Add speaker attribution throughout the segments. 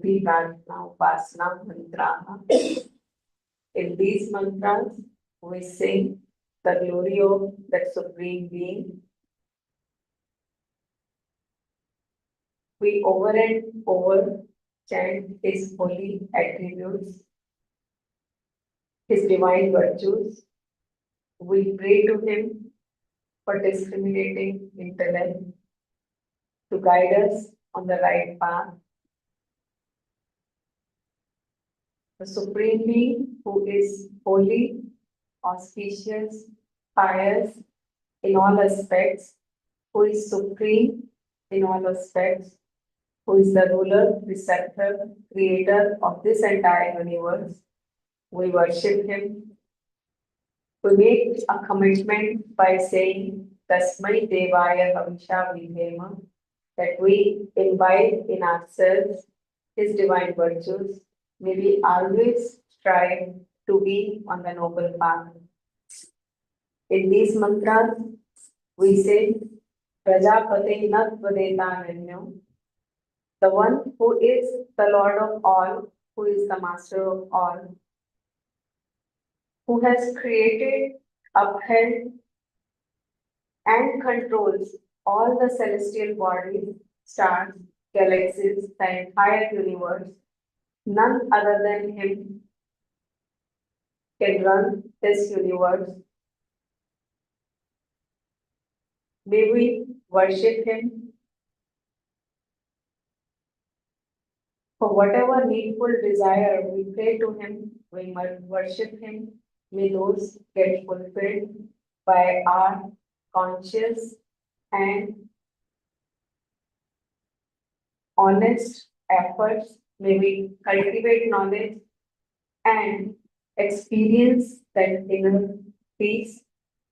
Speaker 1: Shakti Pradhana Upasana Mantra. In these mantras, we sing the glory of that Supreme Being. We over and over chant His holy attributes, His divine virtues. We pray to Him for discriminating intellect to guide us on the right path. The Supreme Being, who is holy, auspicious, pious in all aspects, who is supreme in all aspects, who is the ruler, preceptor, creator of this entire universe. We worship Him. We make a commitment by saying, Tasmai Devaya Havisha Vidhema, that we imbibe in ourselves His divine virtues. May we always strive to be on the noble path. In these mantras, we say, Prajapate Natvadeta Nanyo, the one who is the Lord of all, who is the Master of all, who has created, upheld, and controls all the celestial bodies, stars, galaxies, the entire universe. None other than Him can run this universe. May we worship Him for whatever needful desire we pray to Him, we must worship Him. May those get fulfilled by our conscious and honest efforts. May we cultivate knowledge and experience that inner peace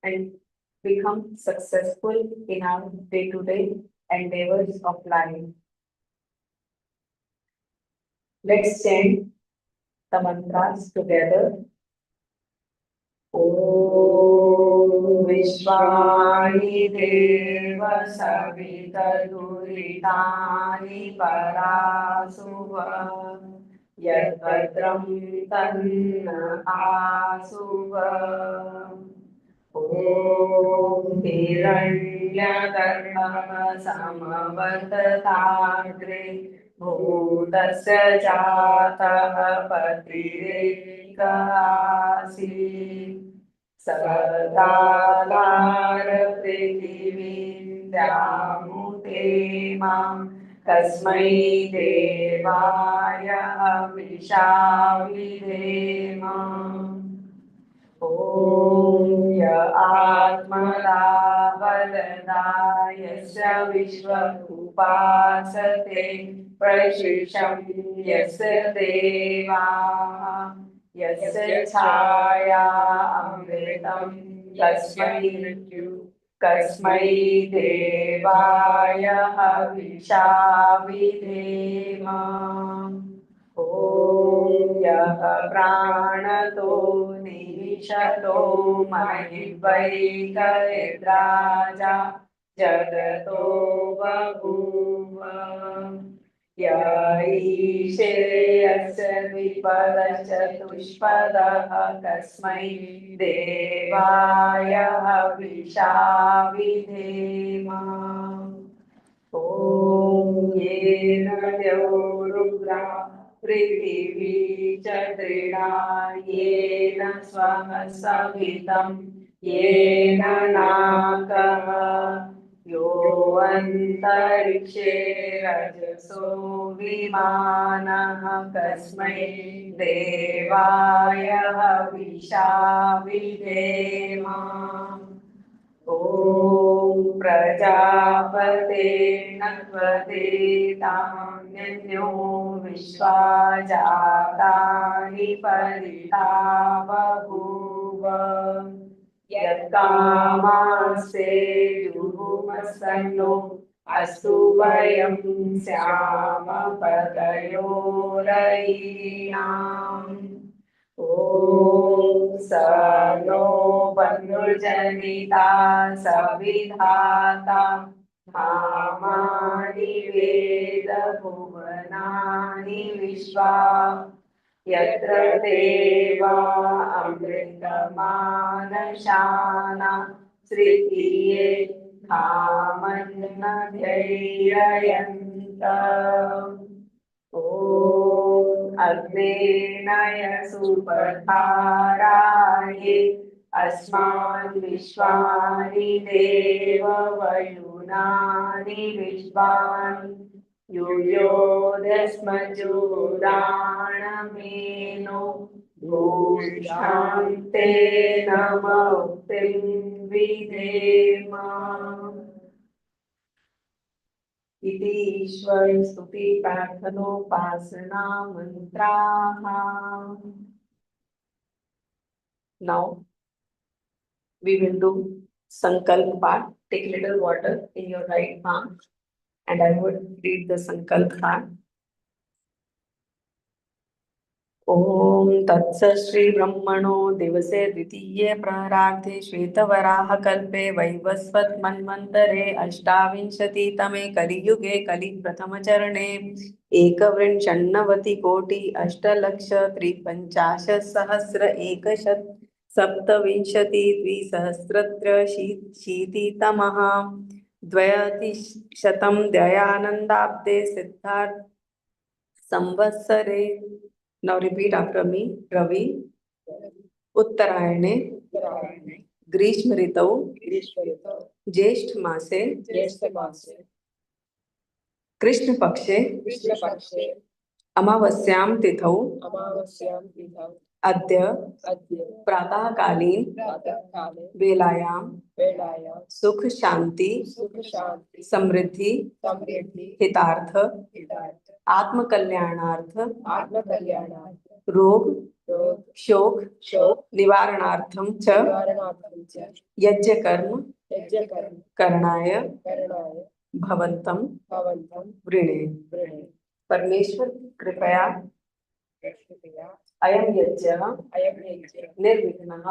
Speaker 1: and become successful in our day-to-day endeavors of life. Let's chant the mantras together. Om Vishwani Deva Savita Duritani Parasuva Yad Bhadram Tanna Asuva Om Hiranyagarbha Samavatatagre Bhutasya Jataha Patirekasi Sadalar Prithivim Vyamute Mam Kasmai Devaya Vishavidema Om Ya Atmada Valada Yasya Vishwakupasate Prashisham Yasya Deva Yasya Chaya Amritam Kasmai Devaya Vishavidema Om Yaha Pranato Nishato Mahivvaika Idraja Jagato Babhuva Yaishe Yasya Vipada Chatushpada Kasmai Devaya Vishavidema Om Yena Devrudra Prithvi Chatrina Yena Swaha Savitam Yena Nakaha Yo Antarikshe Rajaso Vimanaha Kasmai Devaya Vishavidema Om Prajapate Natvate Tamyanyo Vishwajatani Parita Bahuva Yatkamaste Juhumasanno Astu Vayam Syama Padayorainam Om Sano Bandhujanita Savidhata Dhamani Veda भुवनानि विश्वा यत्र देवा अमृतमानशाना श्रीये धामन्नधैर्ययन्त ॐ अग्नेनाय सुपथाराये अस्मान् विश्वानि देववयुनानि विश्वान् युयोदस्मजुराणमेनो भूषान्ते नमोक्तिं विधेम इति ईश्वर स्तुति प्रार्थनोपासना मंत्राः. Now we will do Sankalp part. Take little water in your right palm and I would read the Sankalp part. ओम तत्सत् श्री ब्रह्मणो दिवसे द्वितीये प्रहरार्थे श्वेतवराह कल्पे वैवस्वत मन्वन्तरे अष्टाविंशतितमे कलियुगे कलि प्रथम चरणे एकविंशन्नवति कोटि अष्टलक्ष त्रिपञ्चाशत् सहस्र एकशत सप्तविंशति द्विसहस्रत्रशीतितमः द्व्यतिशतं दयानन्दाब्दे सिद्धार्थ संवत्सरे. Now repeat after me. Ravi उत्तरायणे ग्रीष्म ऋतौ ज्येष्ठ मासे कृष्ण पक्षे अमावस्यां तिथौ अद्य प्रातःकालीन वेलायां सुख शांति समृद्धि हितार्थ आत्मकल्याणार्थ रोग शोक निवारणार्थं च यज्ञ कर्म करणाय भवन्तं वृणे. परमेश्वर कृपया अयं यज्ञः निर्विघ्नः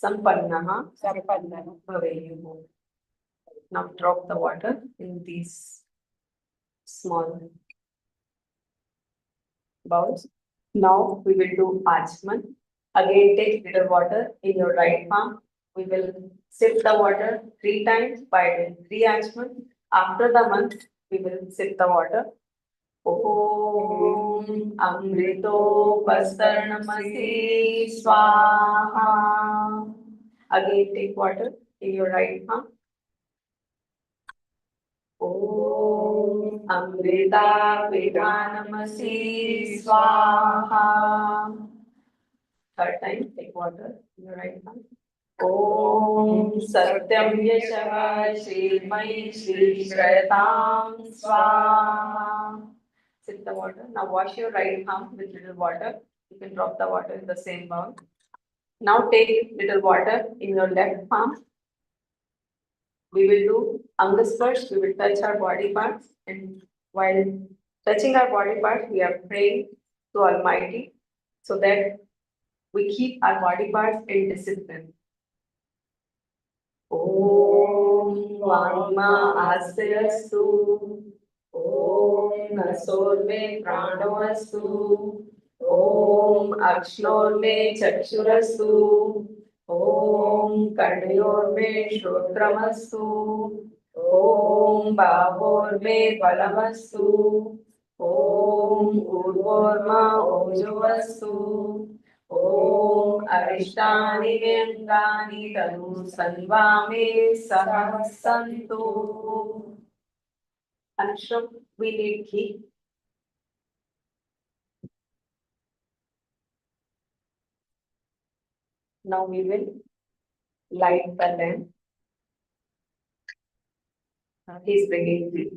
Speaker 1: सम्पन्नः भवेयुः. Now drop the water in these small bowls. Now we will do Achman. Again take little water in your right palm. We will sip the water 3 times by doing 3 Achman. After the month we will sip the water. Om Amritopasternamasi Swaha. Again take water in your right palm. Om Amrita Vedanamasi Swaha. Third time, take water in your right hand. Om Satyam Yashava Shrimai Shri Shrayatam Swaha. Sip the water. Now wash your right palm with little water. You can drop the water in the same bowl. Now take little water in your left palm. We will do Angasparsh. We will touch our body parts, and while touching our body parts, we are praying to Almighty so that we keep our body parts in discipline. Om Vangma Asyastu. Om Nasorme Pranovastu. Om Akshnorme Chakshurastu. Om Karnayorme Shrotramastu. Om Bavorme Balamastu. Om Urvorma Ojovastu. Om Arishtani Vyangani Tanu Sanvame Sahasantu. Anshram, we need ghee. Now we will light the lamp. He is bringing ghee.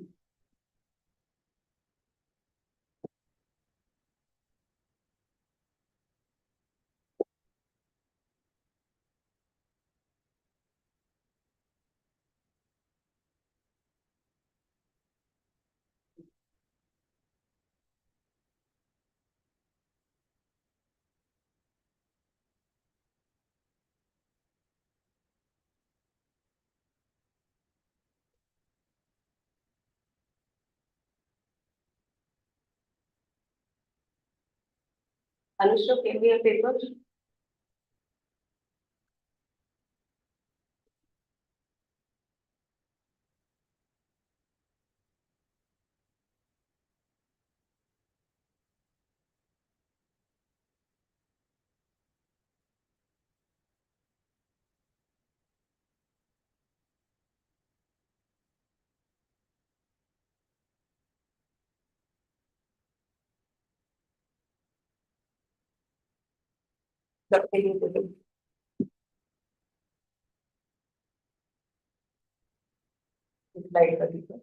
Speaker 1: Anushka, give me a paper. The paper. Slide the paper.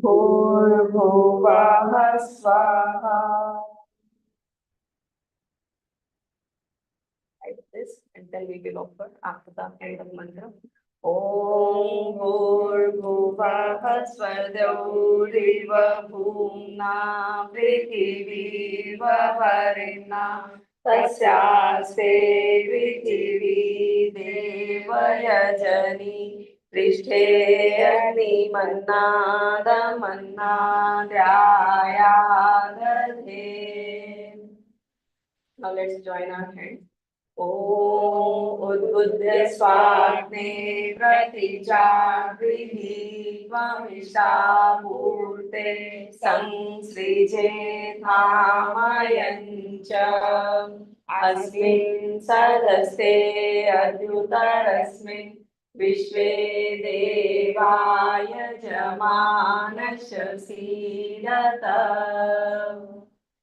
Speaker 1: भूर्भुवः स्वाहा. Like this, and then we will offer after the end of mantra. Om Bhurbhuvah Svadyauriva Bhumna Prithivīva Varina Tasyaste Prithivī Devayajani Prishte Agni Manna Manna Dhyayadadhe. Now let's join our hands. ॐ उद्बुद्ध स्वाग्ने प्रतिजागृहि त्वमिषापूर्ते संसृजे धामयञ्च अस्मिन् सदस्ते अद्युतरस्मिन् विश्वे देवाय जमानस्य सीदत.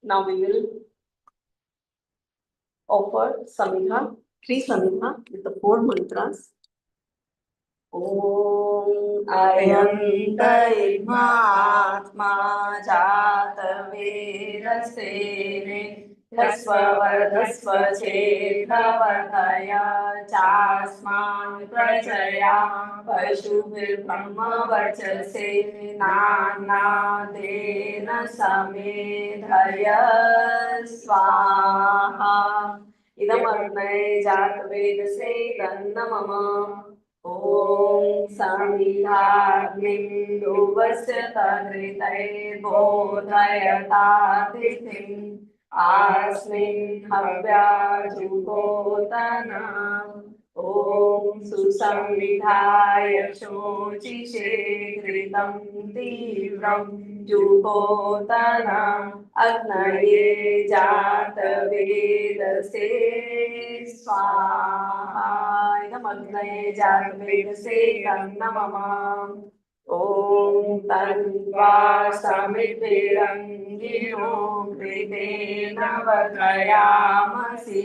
Speaker 1: Now we will offer Samhita, three Samhita with the four mantras. Om Ayam Daitma Jata Vedasene Dhasva Chetavardhaya Chasman Prajaya Pashubhir Brahma Varchase Nana Dena Samedhaya Swaha. Idam Arnay Jat Vedase Danna Mama. Om Samhitagnim Duvasya Tadritay Bodhayata Tithim Asmin Havya Jugotana. Om Susamhitaya Shocishe Kritam Divram Jugotana Agnaye Jata Vedase Swaha. Idam Agnaye Jata Vedase Kannamama. Om Tanva Samidvirangino Kritena Vadrayamasi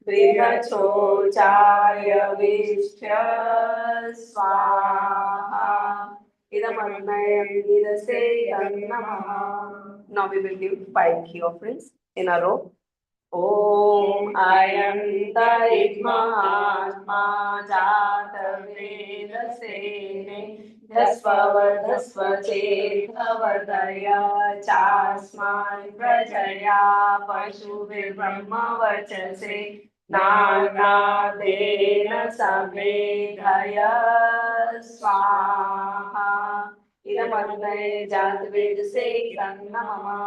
Speaker 1: Brihachocharya Vishya Swaha. Idam Agnaye Vedase Kannamama. Now we will give 5 key offerings in a row. Om Ayam Taitmahatma Jata Vedasene Dhasva Chetavardhaya Chasman Prajaya Pashubhir Brahma Varchase Nana Dena Samedhaya Swaha. Idam Agnaye Jata Vedase Kannamama.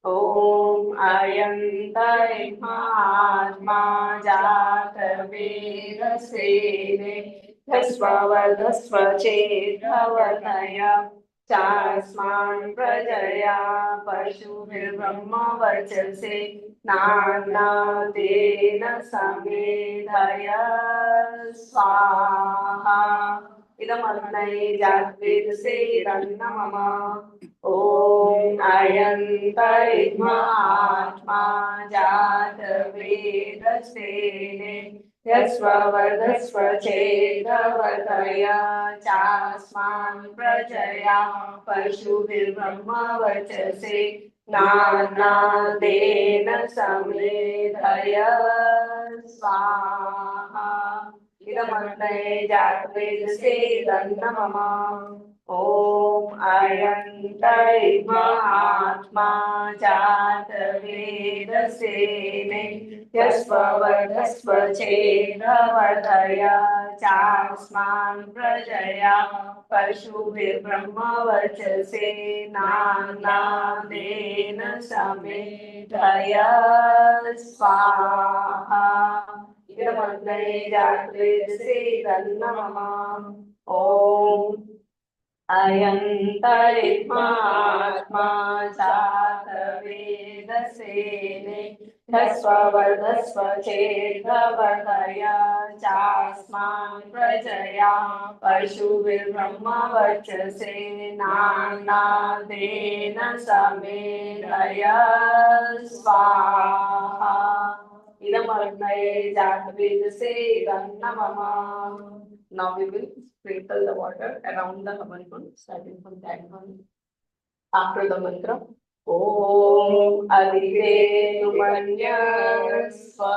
Speaker 1: Om Ayam Taitmahatma Jata Vedasene Dhasva Chetavardhaya Chasman Prajaya Pashubhir Brahma Varchase Nana Dena Samedhaya Swaha. Idam Agnaye Jat Vedase Kannamama. Om Ayam Taitmahatma Jata Vedasene Dhasva Chetavardhaya Chasman Prajaya Pashubhir Brahma Varchase नानादेन समेधय स्वाहा इदमग्ने जातवेदसे मम ॐ अयन्तरिमात्मा जातवेदसेने यस्ववर्धस्व चेदवर्धय चास्मान् प्रजया पशुभिर्ब्रह्मवर्चसे नानादेन समेधय स्वाहा इदमग्ने जातवेदसे मम ॐ अयन्तरित्मात्मा जातवेदसेने ह्यस्ववर्धस्व चेदवर्धय चास्मान् प्रजया पशुभिर्ब्रह्मवर्चसे नानादेन समेधय स्वाहा इदमग्ने जातवेदसे मम. Now we will sprinkle the water around the Havan Kund, starting from that one. After the mantra, Om Adite Numanya Swa.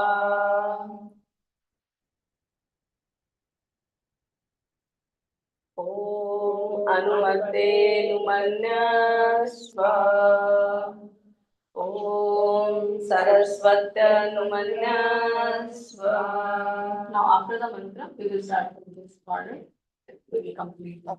Speaker 1: Om Anumate Numanya Swa. Om Saraswatya Numanya Swa. Now after the mantra, we will start from this order. We will complete that.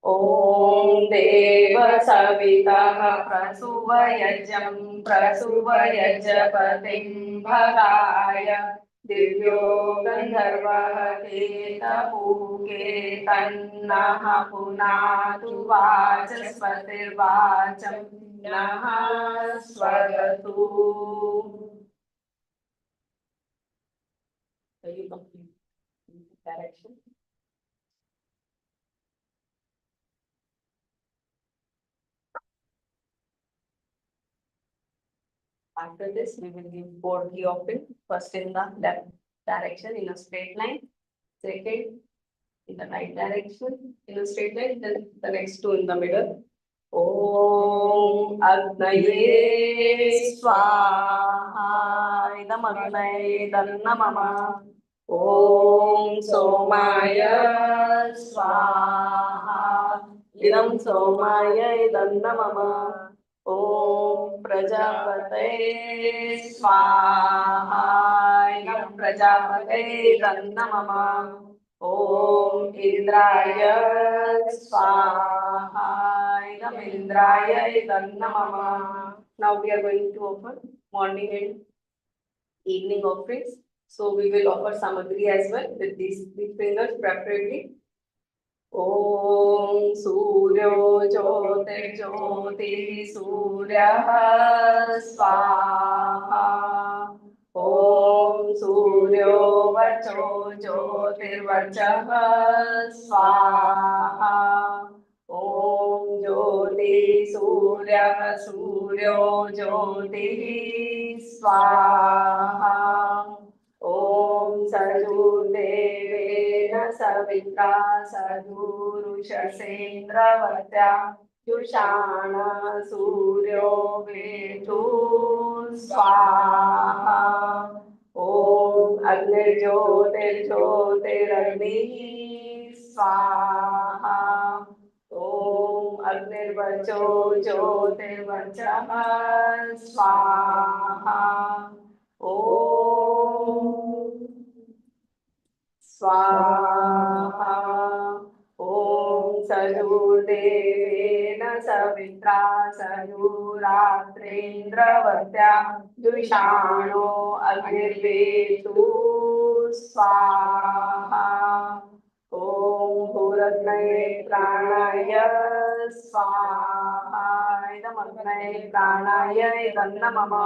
Speaker 1: ॐ देव सवितः प्रसुवयजं प्रसुवयजपतिं भगाय दिव्यो गन्धर्वः केतपूके तन्नः पुनातु वाचस्पतिर्वाचं नः स्वगतु. So you complete direction. After this, we will give board key offering. First in the left direction in a straight line. Second in the right direction in a straight line. Then the next two in the middle. Om Agnaye Swaha Idam Agnaye Dannamama. Om Somaya Swaha Idam Somaya Dannamama. Om Prajapate Swaha Idam Prajapate Dannamama. Om Indraya Swaha Idam Indraya Dannamama. Now we are going to offer morning and evening offerings. So we will offer samagri as well with these three fingers preferably. Om Suryo Jyotirjyoti Suryaha Swaha. Om Suryo Vacho Jyotirvachaha Swaha. Om Jyoti Surya Suryo Jyoti Swaha. Om Sajudevena Savitra Sadurushasendravata Yushana Suryo Vetu Swaha. Om Agni Swaha. Om Agnirvacho Jyotirvachaha Swaha. Om Swaha. Om Sajudevena Savitra Saduratrendravata Dushano Agirvetu Swaha. Om Bhuratnaye Pranaya Swaha Idam Agnaye Pranaya Dannamama.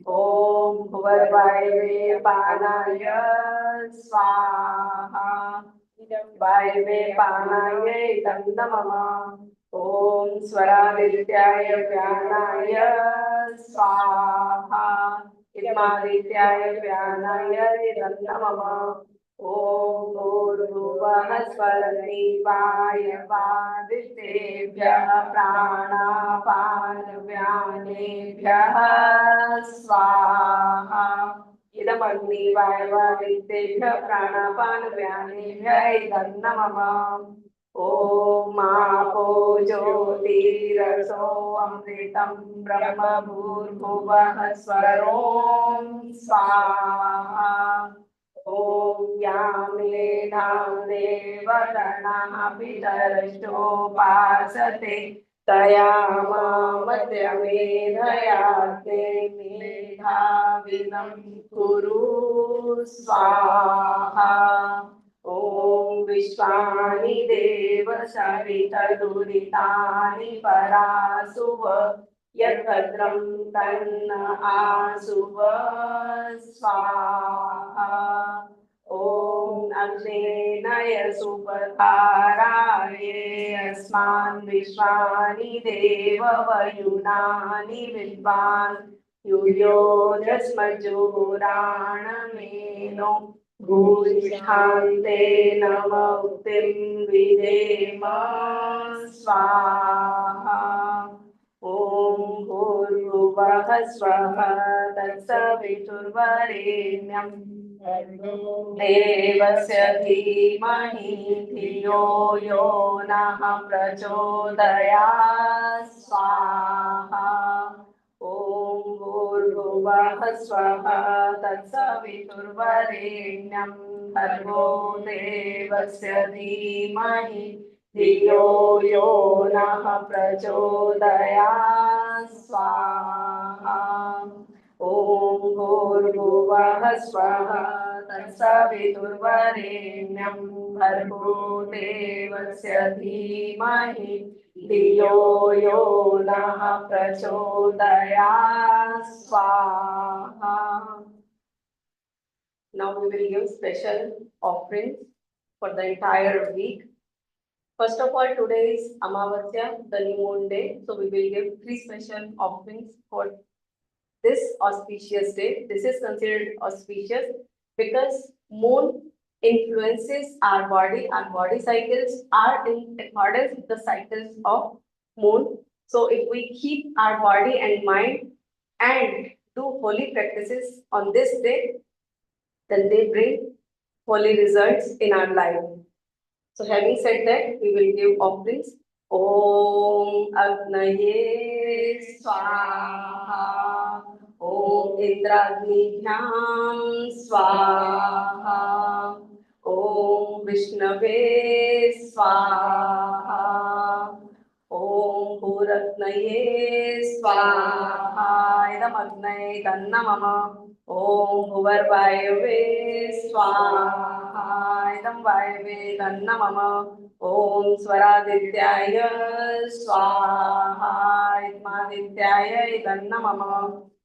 Speaker 1: Om Bhuvarvaive Panaya Swaha Idam Vaive Panaya Dannamama. Om Swaradityaya Vyanaya Swaha Idmadityaya Vyanaya Dannamama. Om Bhurvuvah Swaranivaaya Vaditevya Prana प्राणापानव्यानेभ्यः स्वाहा इदमग्निवायवादित्येभ्यः प्राणापानव्यानेभ्यः इदं नमः ॐ आपो ज्योतिरसो अमृतं ब्रह्म भूर्भुवः स्वरों स्वाहा ॐ यामेनां देवगणाः पितरश्चोपासते तया मामद्यमेधयाते मेधाविनं कुरु स्वाहा ॐ विश्वानि देव सवितदुरितानि परासुव यद्भद्रं तन्न आसुव स्वाहा ॐ अग्नेनय सुपथाराये अस्मान् विश्वानि देव वयुनानि विद्वान् यूयो यस्मज्जुहुराणमेनो भूषान्ते नम उक्तिं विधेम स्वाहा ॐ भूर्भुवः स्वः तत्सवितुर्वरेण्यं देवस्य धीमहि धियो यो नः प्रचोदयात् स्वाहा ॐ भूर्भुवः स्वः तत्सवितुर्वरेण्यं भर्गो देवस्य धीमहि धियो यो नः प्रचोदयात् स्वाहा ॐ भूर्भुवः स्वः तत्सवितुर्वरेण्यं भर्गो देवस्य धीमहि धियो यो नः प्रचोदयात् स्वाहा. Now we will give special offerings for the entire week. First of all, today is Amavasya, the new moon day. So we will give 3 special offerings for this auspicious day. This is considered auspicious because moon influences our body cycles are in accordance with the cycles of moon. So if we keep our body and mind and do holy practices on this day, then they bring holy results in our life. So having said that, we will give offerings. Om Agnaye Swaha. Om Indragnibhyam Swaha. Om Vishnave Swaha. Om Bhuratnaye Swaha. Idam Agnaye Dannamama. Om Bhuvarvayave Swaha. Idam Vayave Dannamama. Om Swaradityaya Swaha. Idmadityaya Dannamama.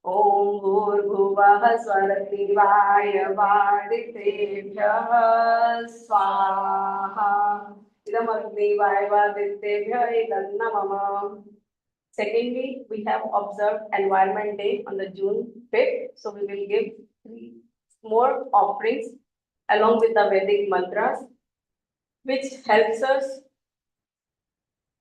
Speaker 1: Om Bhurbhuvah Swaraditvaya Vaditebhyah Swaha. Idam Agnivaya Vaditebhyah Dannamama. Secondly, we have observed Environment Day on the June 5th. So we will give 3 more offerings along with the Vedic mantras, which helps us,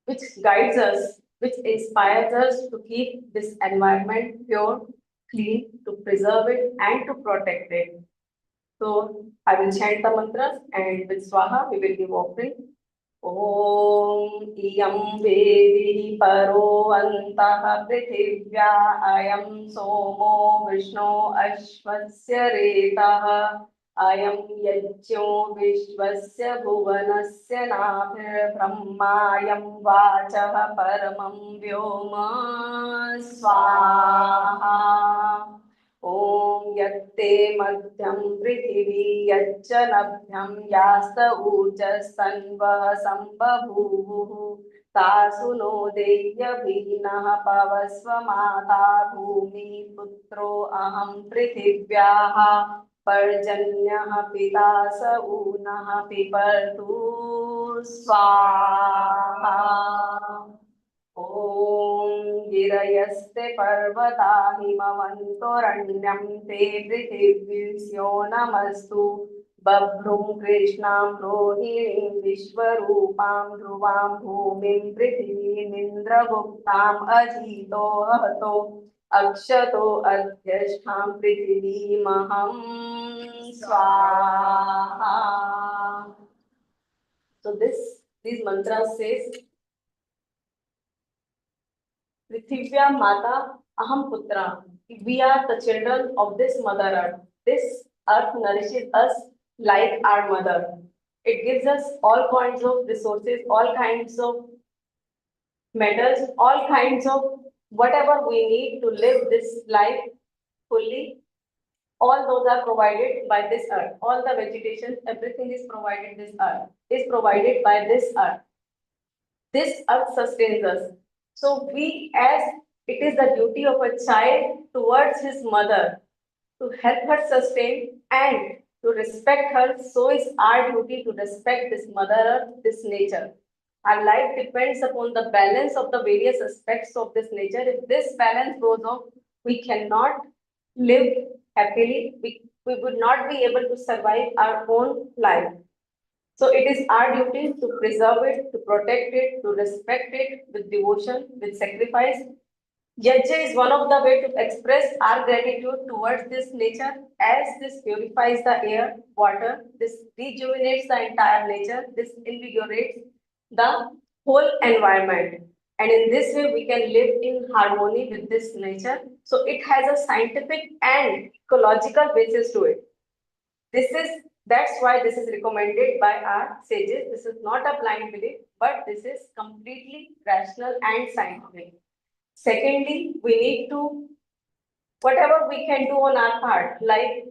Speaker 1: which guides us, which inspires us to keep this environment pure, clean, to preserve it and to protect it. So I will chant the mantras and with Swaha we will give offering. Om Iyam Vedihi Paro Antah Prithivya Ayam Somo Vishnu Ashvasya Retah Ayam Yajno Vishvasya Bhuvanasya Nabhir Brahmayam Vachah Paramam Vyoma Swaha. Om Yatte Madhyam Prithvi Yajja Nabhyam Yasta Ujastanva Sambhavuhu Tasuno Deya Vinah Pavasva Mata Bhumi Putro Aham Prithivyaha Parjanyah Pitasa Unah Pipartu Swaha. Om Girayaste Parvata Himavantoranyam Te Prithivyo Namastu बभ्रुं कृष्णां रोहिणीं विश्वरूपां ध्रुवां भूमिं पृथिवीमिन्द्रगुप्ताम् अजितो हतो अक्षतो अध्यष्ठां पृथिवीमहं स्वाहा. So these mantras says Prithivya Mata Aham Putra. We are the children of this Mother Earth. This earth nourishes us like our mother. It gives us all kinds of resources, all kinds of metals, all kinds of whatever we need to live this life fully. All those are provided by this earth. All the vegetation, everything is provided this earth, is provided by this earth. This earth sustains us. So we, as it is the duty of a child towards his mother to help her sustain and to respect her, so is our duty to respect this mother earth, this nature. Our life depends upon the balance of the various aspects of this nature. If this balance goes off, we cannot live happily. We would not be able to survive our own life. So it is our duty to preserve it, to protect it, to respect it with devotion, with sacrifice. Yajna is one of the way to express our gratitude towards this nature, as this purifies the air, water, this rejuvenates the entire nature, this invigorates the whole environment. And in this way, we can live in harmony with this nature. So it has a scientific and ecological basis to it. That's why this is recommended by our sages. This is not a blind belief, but this is completely rational and scientific. Secondly, we need to whatever we can do on our part, like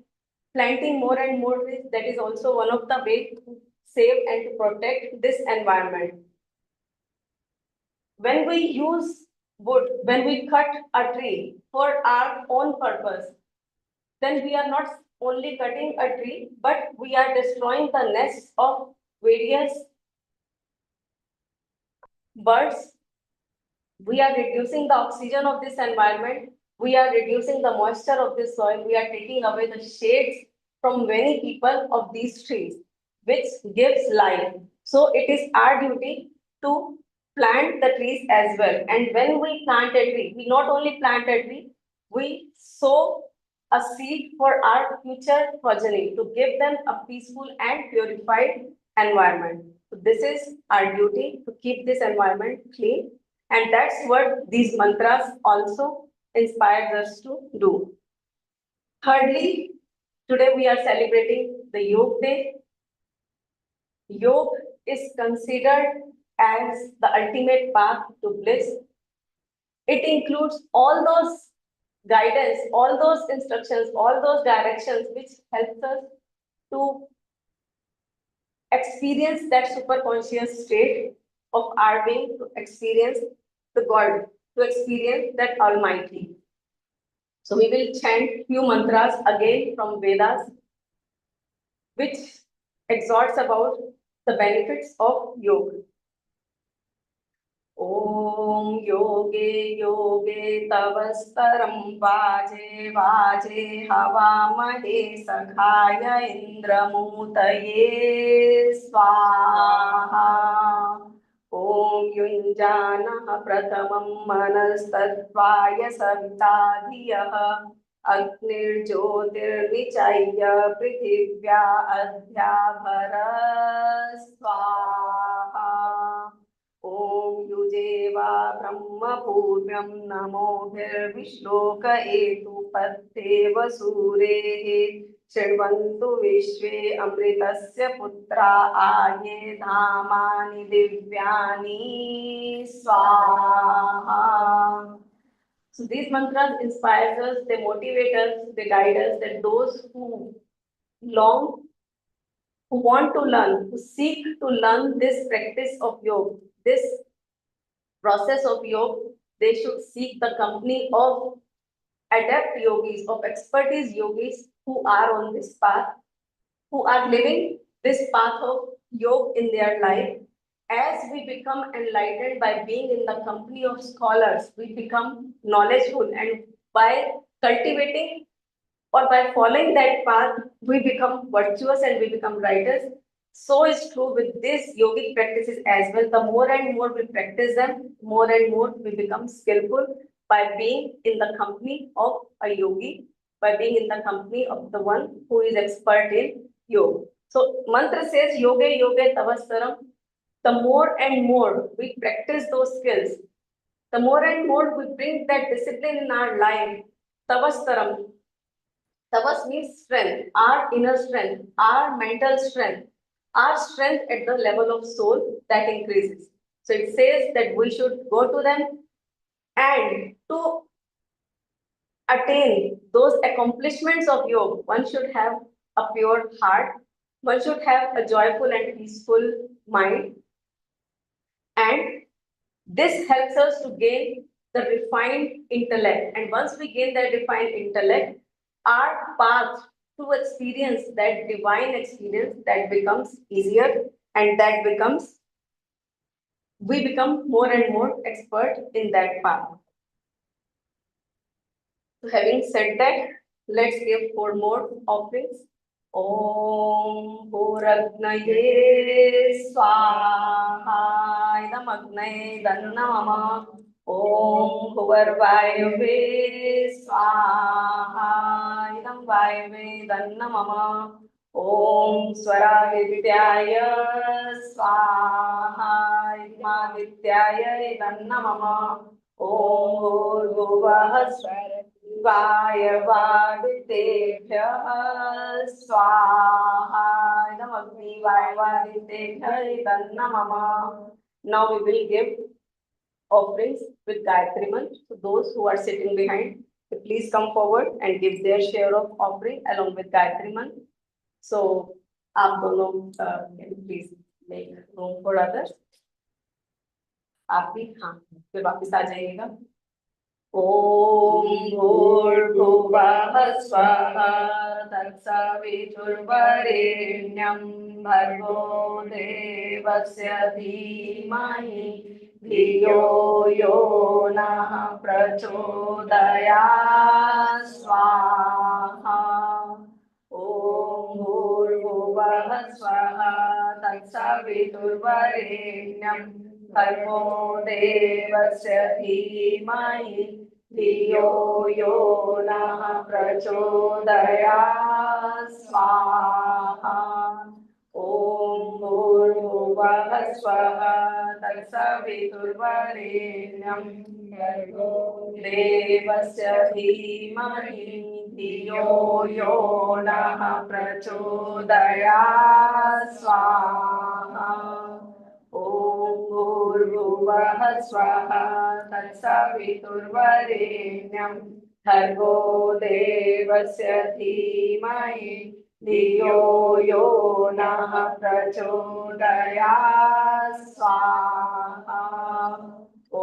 Speaker 1: planting more and more trees. That is also one of the ways to save and to protect this environment. When we use wood, when we cut a tree for our own purpose, then we are not only cutting a tree, but we are destroying the nests of various birds. We are reducing the oxygen of this environment. We are reducing the moisture of this soil. We are taking away the shades from many people of these trees, which gives life. So it is our duty to plant the trees as well. And when we plant a tree, we not only plant a tree, we sow a seed for our future progeny to give them a peaceful and purified environment. So this is our duty to keep this environment clean, and that's what these mantras also inspires us to do. Thirdly, today we are celebrating the Yoga Day. Yoga is considered as the ultimate path to bliss. It includes all those guidance, all those instructions, all those directions which helps us to experience that superconscious state of our being, to experience the God, to experience that Almighty. So we will chant few mantras again from Vedas, which exhorts about the benefits of yoga. Om yoge yoge tavastaram vaje vaje havamahe sakhaya indramutaye swaha. Om yunjanah pratamam manastadvaya savita dhiyah अग्निर्ज्योतिर्निचय्य पृथिव्या अध्याभर स्वाहा. ॐ युजेवा ब्रह्मपूर्व्यं नमोभिर्विश्लोक एतुपत्येव सूरेः शृण्वन्तु विश्वे अमृतस्य पुत्रा आये धामानि दिव्यानि स्वाहा. So these mantras inspire us, they motivate us, they guide us, that those who long, who want to learn, who seek to learn this practice of yoga, this process of yoga, they should seek the company of adept yogis, of expertise yogis who are on this path, who are living this path of yoga in their life. As we become enlightened by being in the company of scholars, we become knowledgeful, and by cultivating or by following that path, we become virtuous and we become righteous. So is true with these yogic practices as well. The more and more we practice them, more and more we become skillful by being in the company of a yogi, by being in the company of the one who is expert in yoga. So mantra says yoga yoga tavasaram. The more and more we practice those skills, the more and more we bring that discipline in our life. Tavastaram. Tavas means strength, our inner strength, our mental strength, our strength at the level of soul that increases. So it says that we should go to them, and to attain those accomplishments of yoga, one should have a pure heart, one should have a joyful and peaceful mind, and this helps us to gain the refined intellect. And once we gain that refined intellect, our path to experience that divine experience, that becomes easier, and that becomes, we become more and more expert in that path. So having said that, let's give four more offerings. Om Bhuragnaye Swaha Idam Agnaye Dannamama Om Bhuvarvayave Swaha Idam Vayave Dannamama Om Swaravidyaya Swaha Idam Dannamama Om Bhurvuvah वायवादितेभ्यः स्वाहा इदमग्नि वायवादितेभ्यः तन्नमः. Now we will give offerings with Gayatri Mantra. So those who are sitting behind, please come forward and give their share of offering along with Gayatri Mantra. So आप दोनों can please make room for others. आप भी हाँ फिर वापस आ जाइएगा. ॐ भूर्भुवः स्वः तत्सवितुर्वरेण्यं भर्गो देवस्य धीमहि धियो यो नः प्रचोदयात् स्वाहा. ॐ भूर्भुवः स्वः तत्सवितुर्वरेण्यं भर्गो देवस्य धीमहि धियो यो नः प्रचोदयात् स्वाहा. ॐ भूर्भुवः स्वः तत्सवितुर्वरेण्यं भर्गो देवस्य धीमहि धियो यो नः प्रचोदयात् स्वाहा. ॐ भूर्भुवः स्वः तत्सवितुर्वरेण्यं भर्गो देवस्य धीमहि धियो यो नः प्रचोदयात् स्वाहा. ॐ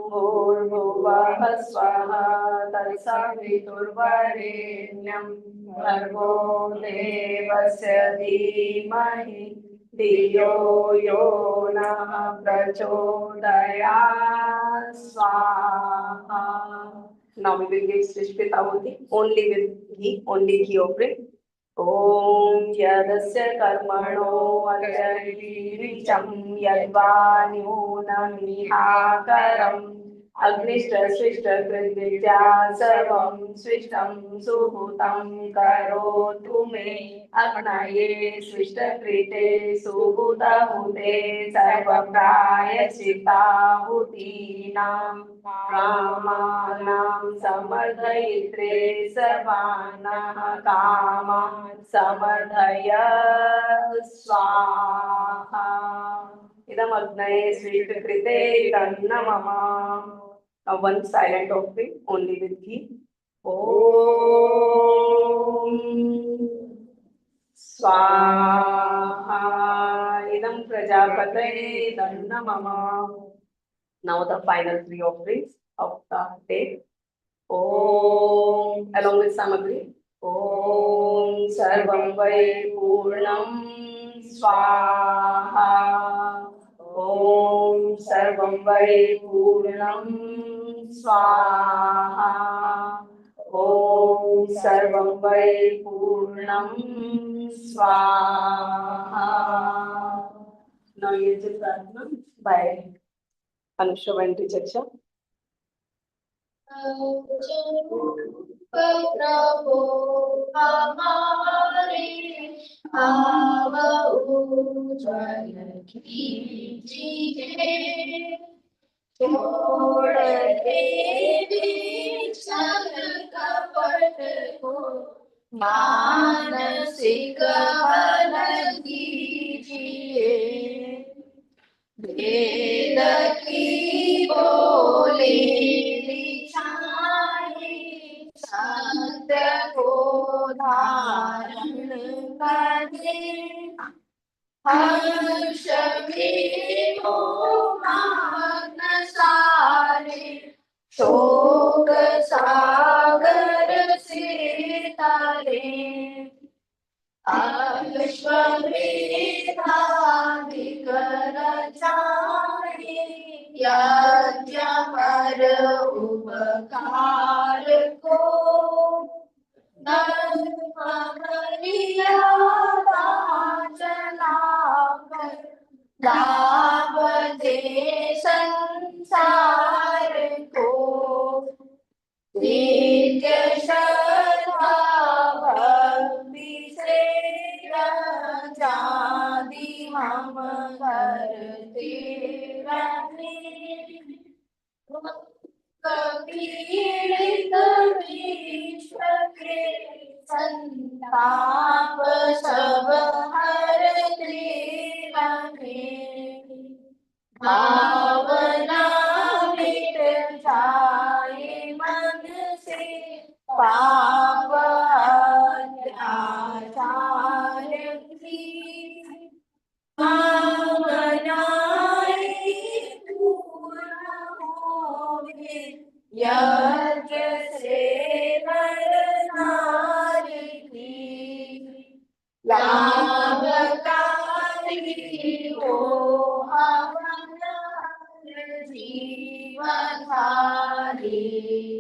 Speaker 1: भूर्भुवः स्वः तत्सवितुर्वरेण्यं भर्गो देवस्य धीमहि धियो यो नः प्रचोदयात् स्वाहा. Now we will give Srishpit Ahuti only with ghee, only ghee offering. Om yadasya karmano agariricham yadvanunam nihakaram Agnishta Srishta Kridvidya Sarvam Swishtam Suhutam Karotu Me Agnaye Srishta Krite Suhuta Hute Sarvapraya Chita Hutinam Ramanam Samardhayitre Sarvana Kama Samardhaya Swaha. Idam Agnaye Srishta Krite Dannamama. One silent offering only with ghee. Om Swaha Idam Prajapataye Dannamama. Now the final three offerings of the day. Om along with Samagri. Om Sarvam Vai Purnam Swaha. Om Sarvam Vai Purnam Swaha. Om सर्वं वै पूर्णं स्वाहा. Now you just प्रार्थना by अनुश्रवंती चर्चा.
Speaker 2: प्रभो हमारे भाव उज्ज्वल कीजिए, छोड़ देवी छल कपट को मानसिक बल दीजिए, वेद की बोली सत्य को धारण करे, हर्ष में मोहन सारे शोक सागर से तारे, अश्वमेधाधिक रचाए, यज्ञ पर उपकार को मर्यादा चलाकर लाभ दे संसार को, नित्य श्रद्धा भक्ति से रजादि हम करते रहे, पीड़ित विश्व के संताप सब हरते रहे, भावना मिट जाए मन से पाप अत्याचार की, कामनाएं पूर्ण होवे, यज्ञ से नर नारी की, लाभकारी हो हवन जीवधारी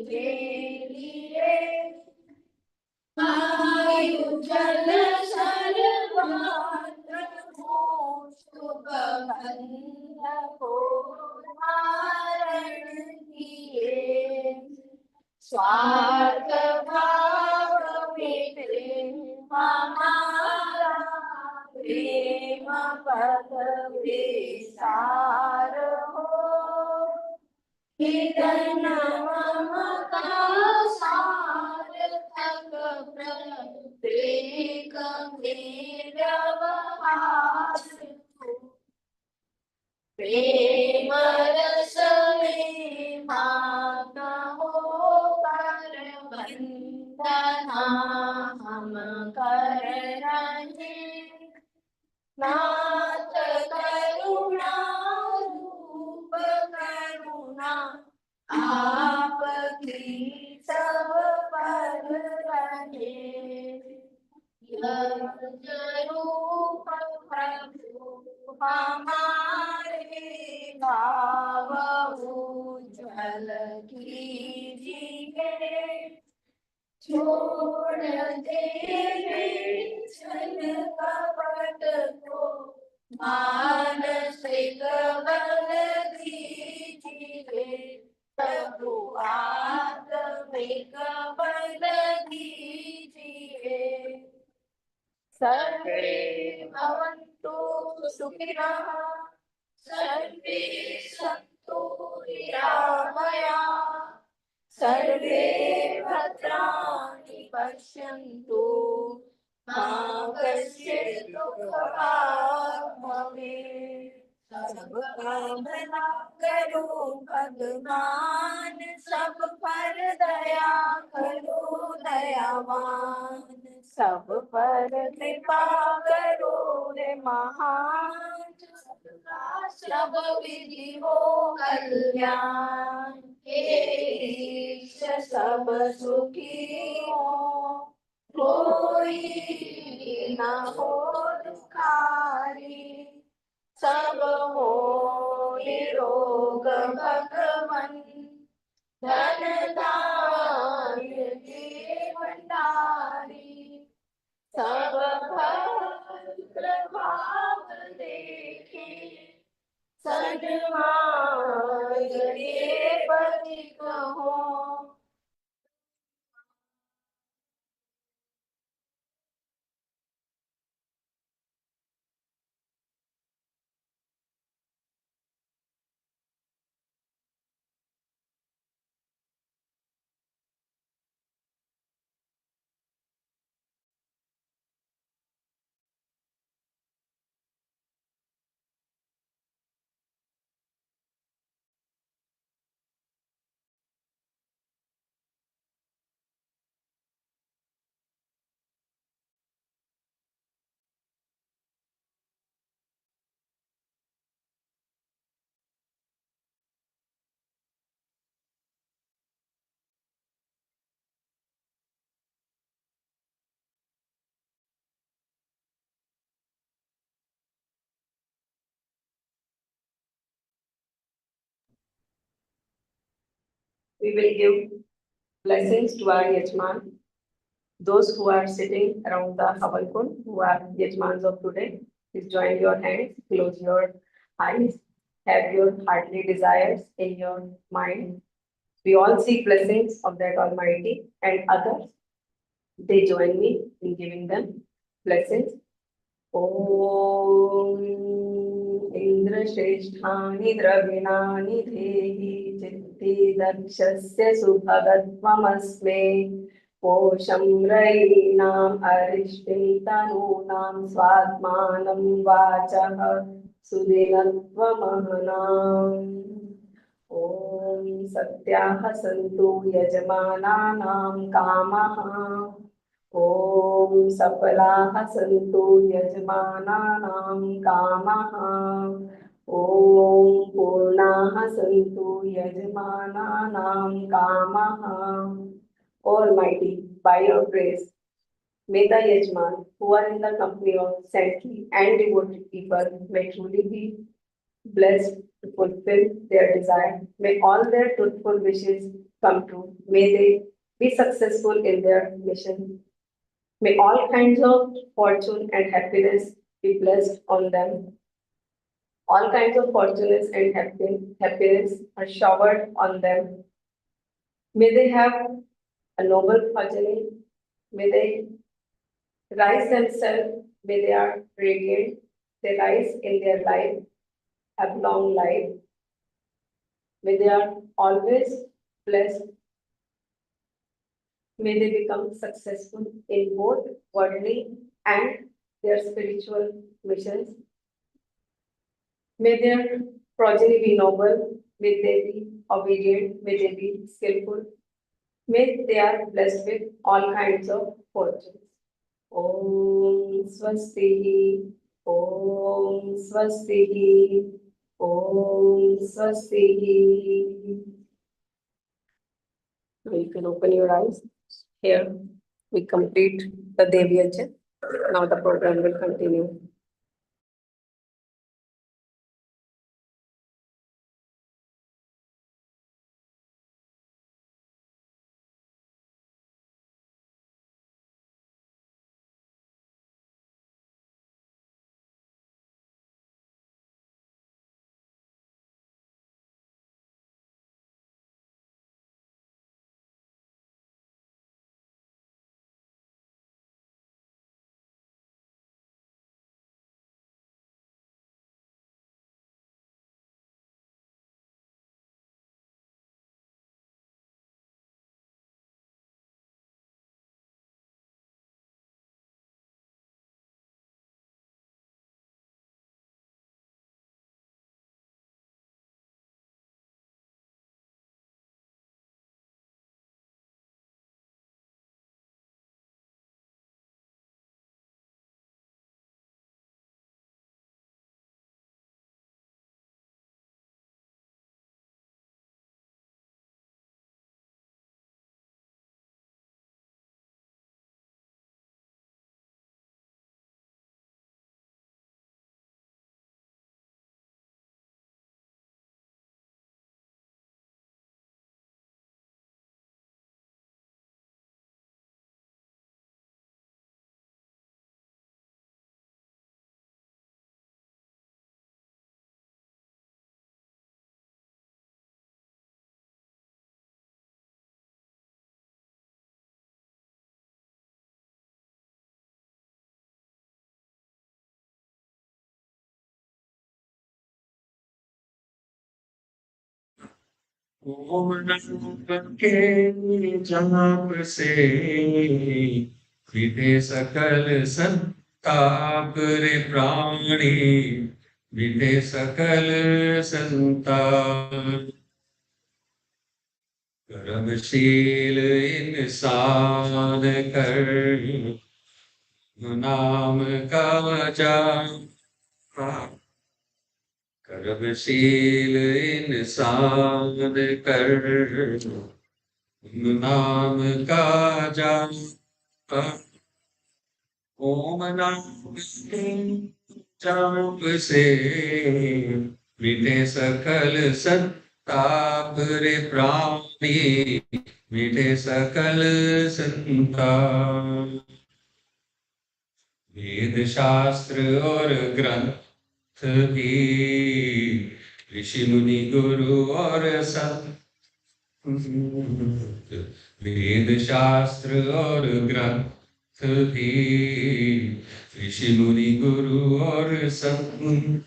Speaker 2: के लिए, वायु जल सर्वत्र हो शुभ गंध को धारण किए, स्वार्थ भाव मिटे हमारा, प्रेम पद विसार हो, हिदन ममता सार्थक प्रत्येक में व्यवहार हो, प्रेम रस में मात होकर वंदना हम कर रहे, नाथ करुणा रूप करुणा आपकी सब पर रहे, रूप प्रभु हमारे भाव उज्ज्वल कीजिए, छोड़ देवे छल कपट को मानसिक बल दीजिए, प्रभु आत्मिक बल दीजिए, सर्वे भवन्तु सुखिनः, सर्वे सन्तु निरामयाः, सर्वे भद्राणि पश्यन्तु, मा कश्चित् दुःखभाग् भवेत्, सबका भला करो भगवान, सब पर दया करो दयावान, सब पर कृपा करो रे महान, सब विधि हो कल्याण, हे ईश सब सुखी हो, कोई ना हो दुखारी, सब हो निरोग भगवन, धन धान्य के भंडार
Speaker 1: We will give blessings to our Yajman. Those who are sitting around the Havan Kund, who are Yajmans of today, please join your hands, close your eyes, have your heartly desires in your mind. We all seek blessings of that Almighty and others. They join me in giving them blessings. ॐ इन्द्रश्रेष्ठानि द्रविणानि देहि चित्ते दक्षस्य सुभगत्वमस्मे पोषं रयीणाम् अरिष्टिं तनूनां स्वात्मानं वाचः सुदिनत्वमहनाम् ॐ सत्याः सन्तु यजमानानां कामः ॐ सफलाः सन्तु यजमानानां कामः ॐ पूर्णाः सन्तु यजमानानां कामः Almighty, by your grace, may the Yajman who are in the company of saintly and devoted people may truly be blessed to fulfill their desire. May all their truthful wishes come true. May they be successful in their mission. May all kinds of fortune and happiness be blessed on them. All kinds of fortunes and happiness are showered on them. May they have a noble progeny. May they rise themselves. May they are radiant. They rise in their life, have long life. May they are always blessed. May they become successful in both worldly and their spiritual missions. May their progeny be noble. May they be obedient. May they be skillful. May they are blessed with all kinds of fortunes. Om Swasti. Om Swasti. Om Swasti. Now you can open your eyes. Here we complete the Devi Yajna. Now the program will continue.
Speaker 3: ओम नमः के जाप से विधे सकल संताप रे प्राणी विधे सकल संताप कर्मशील इंसान कर नाम का जाप कर्मशील इंसान कर नाम का जाप ओम नाम जाप से मिटे सकल संताप ताप रे प्राणी मिटे सकल संताप। वेद शास्त्र और ग्रंथ भी, ऋषि मुनि गुरु और संत, वेद शास्त्र और ग्रंथ भी, ऋषि मुनि गुरु और संत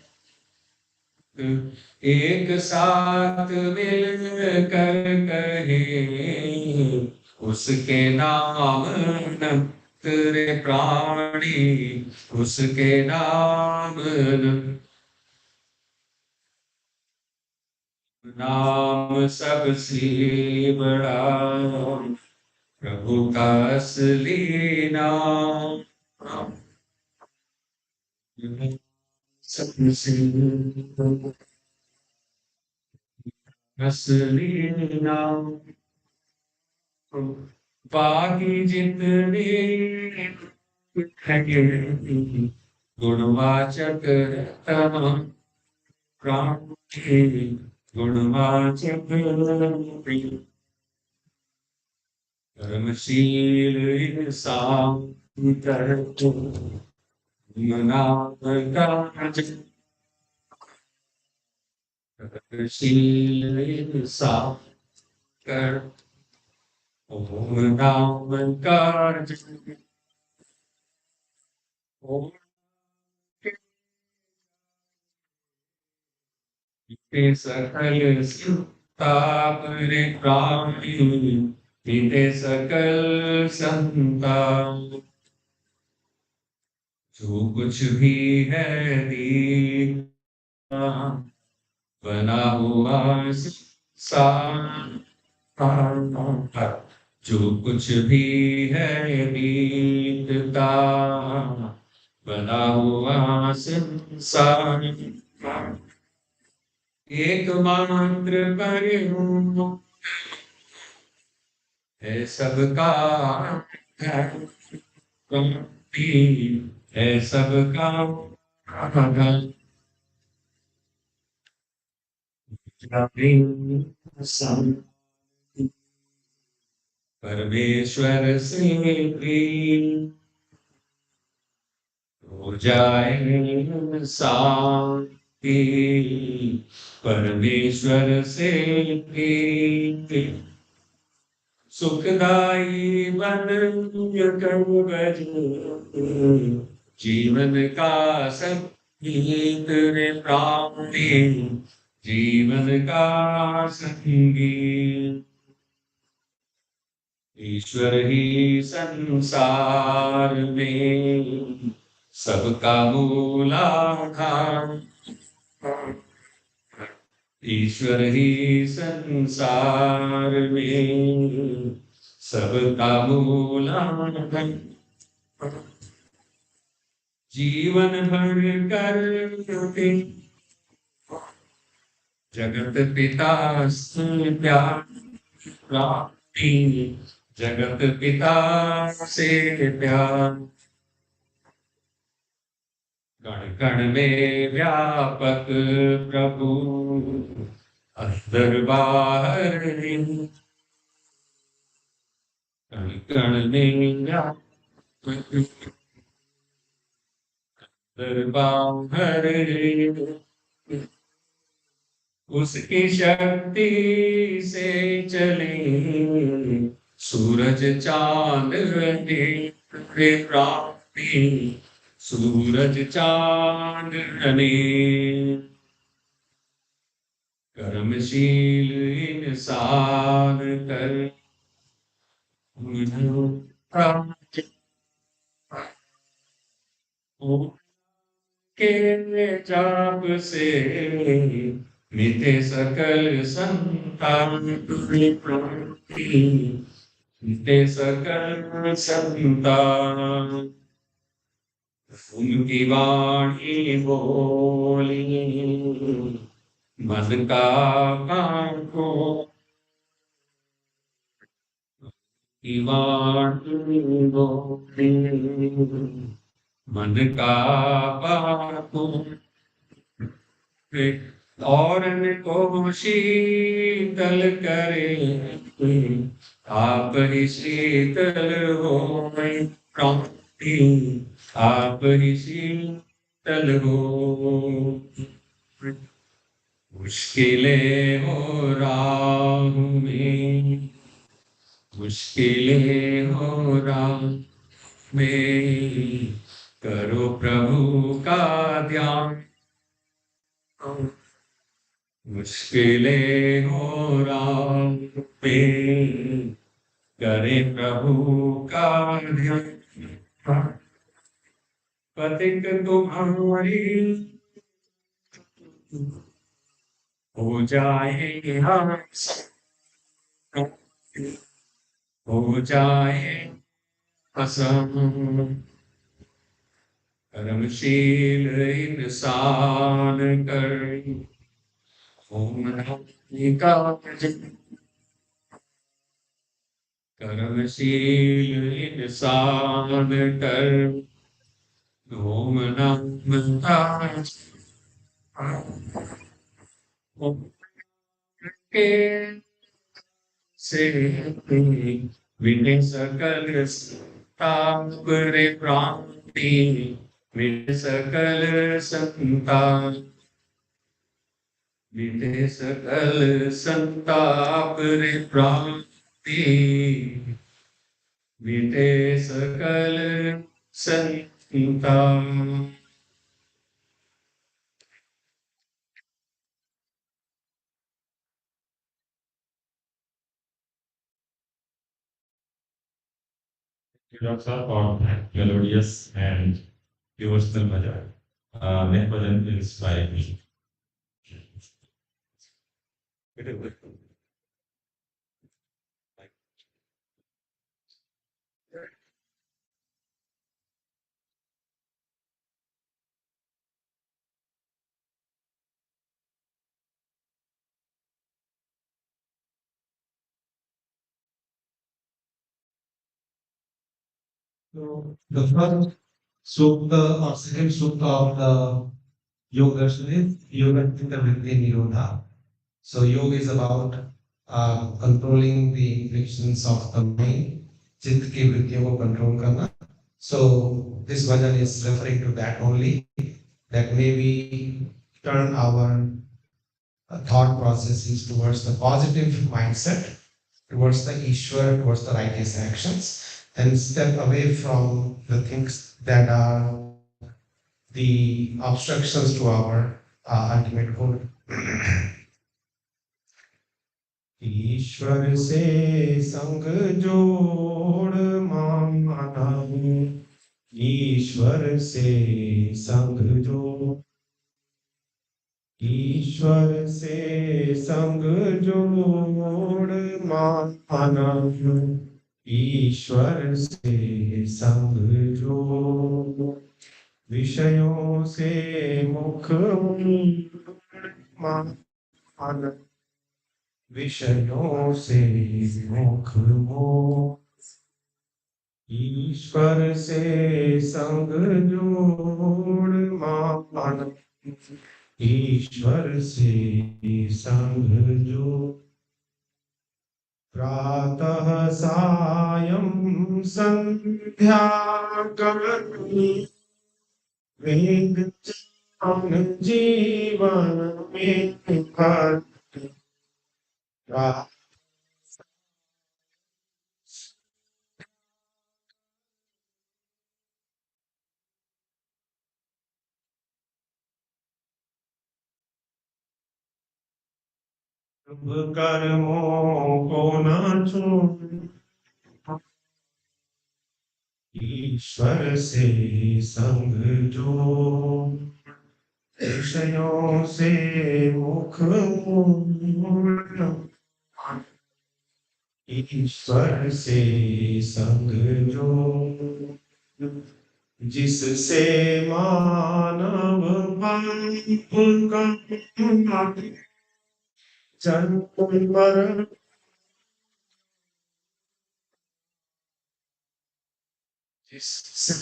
Speaker 3: एक साथ मिलकर कहे उसके नाम अनंत रे प्राणी, उसके नाम अनंत। नाम सबसे बड़ा प्रभु का असली नाम, सबसे असली नाम। बाकी जितने हैं गुणवाचक तमाम प्राणी, गुणवाचक कर्मशील इंसान करते नाम काज, कर्मशील इंसान कर ओम नाम काज, ओम के सकल ताप रे प्राणी मिटे सकल संताप। जो कुछ भी है दीना बना हुआ संसार, जो कुछ भी है बीतता बना हुआ संसार, एकमात्र परिणूम है सबका कमी, है सबका आधार। परमेश्वर से प्रेम हो जाए शांति, परमेश्वर से प्रेम सुखदाई बन कर बजे जीवन का संगीत रे प्राणी, जीवन का संगीत। ईश्वर ही संसार में सबका मूल आधार, ईश्वर ही संसार में सबका मूल आधार। जीवन भर करते जगत पिता से प्यार प्राप्ति, जगत पिता से प्यार। कण कण में व्यापक प्रभु अंदर बाहर, कण कण में व्यापक अंदर बाहर, उसकी शक्ति से चले सूरज चांद रे प्राप्ति, सूरज चांद रने। कर्मशील इंसान कर के जाप से मिटे सकल संताप प्राप्ति, मिटे सकल संताप। उनकी वाणी बोली मन का काको, की वाणी बोली मन का पाको, और को शीतल करे, आप ही शीतल हो मैं प्राणी, आप ही शीतल हो। मुश्किलें हो राह में, मुश्किलें हो राह में, करो प्रभु का ध्यान। मुश्किलें हो राह में, करे प्रभु का ध्यान। पथिक तुम्हारी हो जाए हम हो जाए असम। कर्मशील इंसान कर का, कर्मशील इंसान कर ओम नमः के से विने सकल ताप रे प्राणी, विने सकल संताप, विने सकल संताप रे प्राणी, विने सकल संताप।
Speaker 4: Lyrics are all melodious and devotional bhajan. Their bhajan inspire me. So the first sukta or second sukta of the yoga darshan is yoga chitta vritti nirodha. So yoga is about controlling the inflictions of the mind, चित्त की वृत्तियों को control करना. So this bhajan is referring to that only, that may we turn our thought processes towards the positive mindset, towards the Ishwar, towards the righteous actions, and step away from the things that are the obstructions to our ultimate goal. ईश्वर से संग जोड़ माना, ईश्वर से संग जोड़, ईश्वर से संग जोड़ माना, ईश्वर से संग जोड़, विषयों से मुख माना, विषयों से मुख मोह, ईश्वर से संग जोड़ माना, ईश्वर से संग जोड़, प्रातः सायं संध्या करनी, वेद ज्ञान जीवन में भर, कर्मों को न छोड़, ईश्वर से संग जो, विषयों से मुख मोड़ना, ईश्वर से संग जो, जिससे मानव पाप का जन्म मरण, जिससे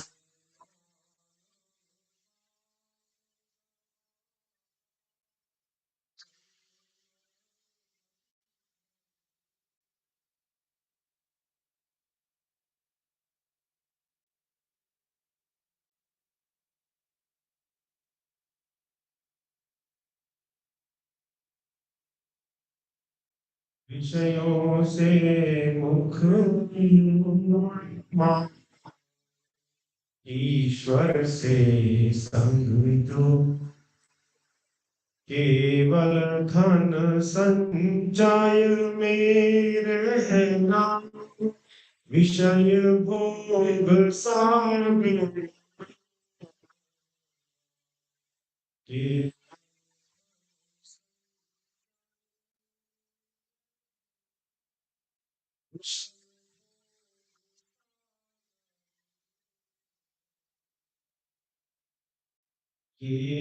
Speaker 4: विषयों से मुख मा- ईश्वर से संग जो केवल धन संचय में रहना विषय भोग सागर के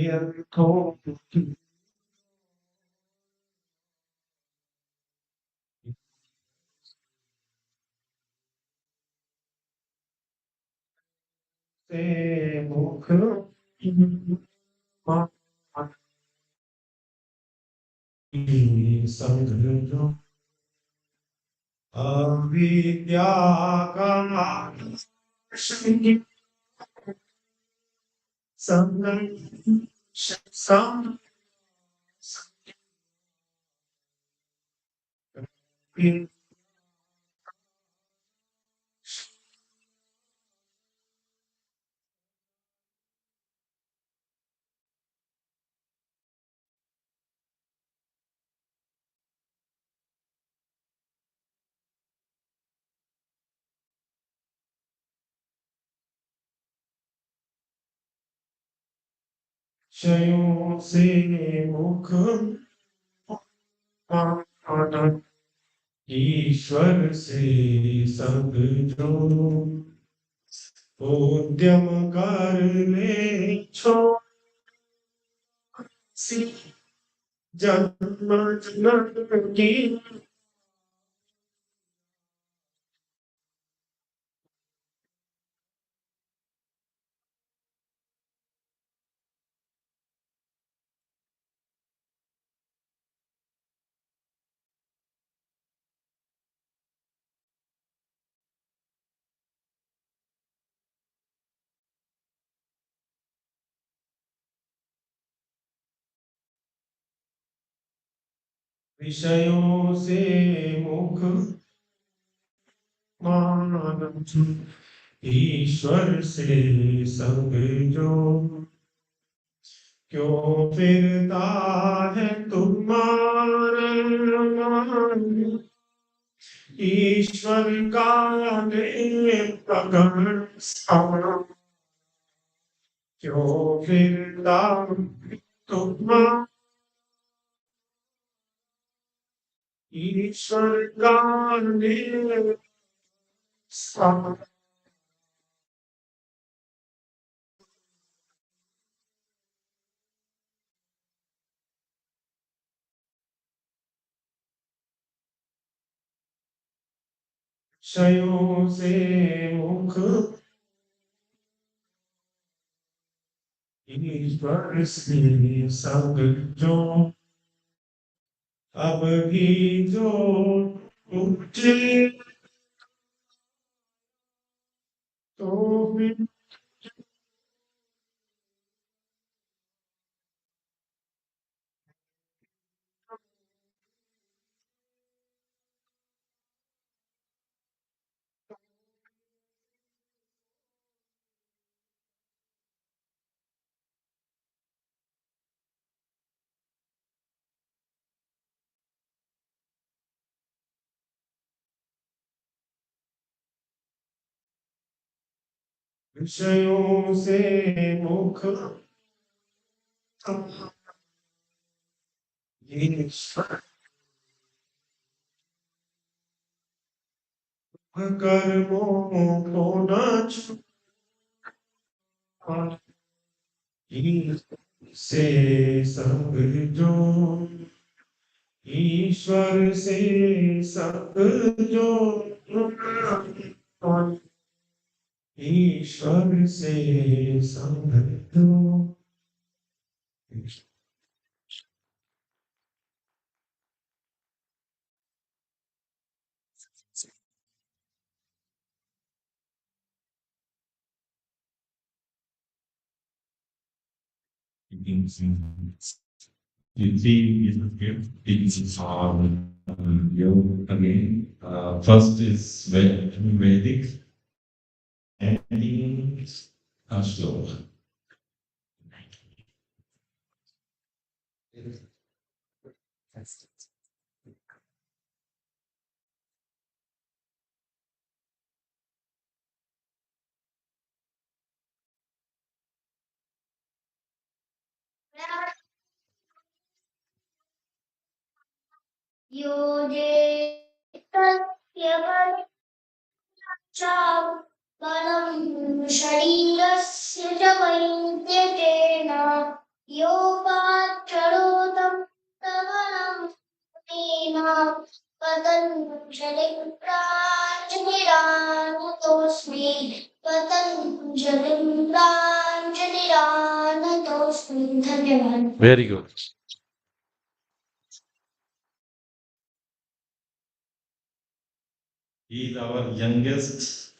Speaker 4: अर्थों से मुख संग जो अविद्या का संग संग विषयों से मुख आनंद ईश्वर से संग जो उद्यम कर ले छोड़ सी जन्म जन्म की विषयों से मुख आनंद ईश्वर से संग जो क्यों फिरता है तुम्हारे मन ईश्वर का प्रकरण क्यों फिरता तुम ईश्वर का क्षयों से मुख ईश्वर से संग जो अब भी जो मुझे तो फिर विषयों से मुख ईश्वर कर्मों को न छुपा से संग जो ईश्वर से संग जो ईश्वर से संग जो You see, it's on yoga again. First is Vedic ending slow.
Speaker 2: योगे तस्य बलं शरीरस्य च वैद्यकेन योगाच्चरोतं सबलं तेन पतञ्जलिं प्राञ्जलिरानतोऽस्मि पतञ्जलिं प्राञ्जलिरानतोऽस्मि धन्यवाद.
Speaker 4: Very good. He is our youngest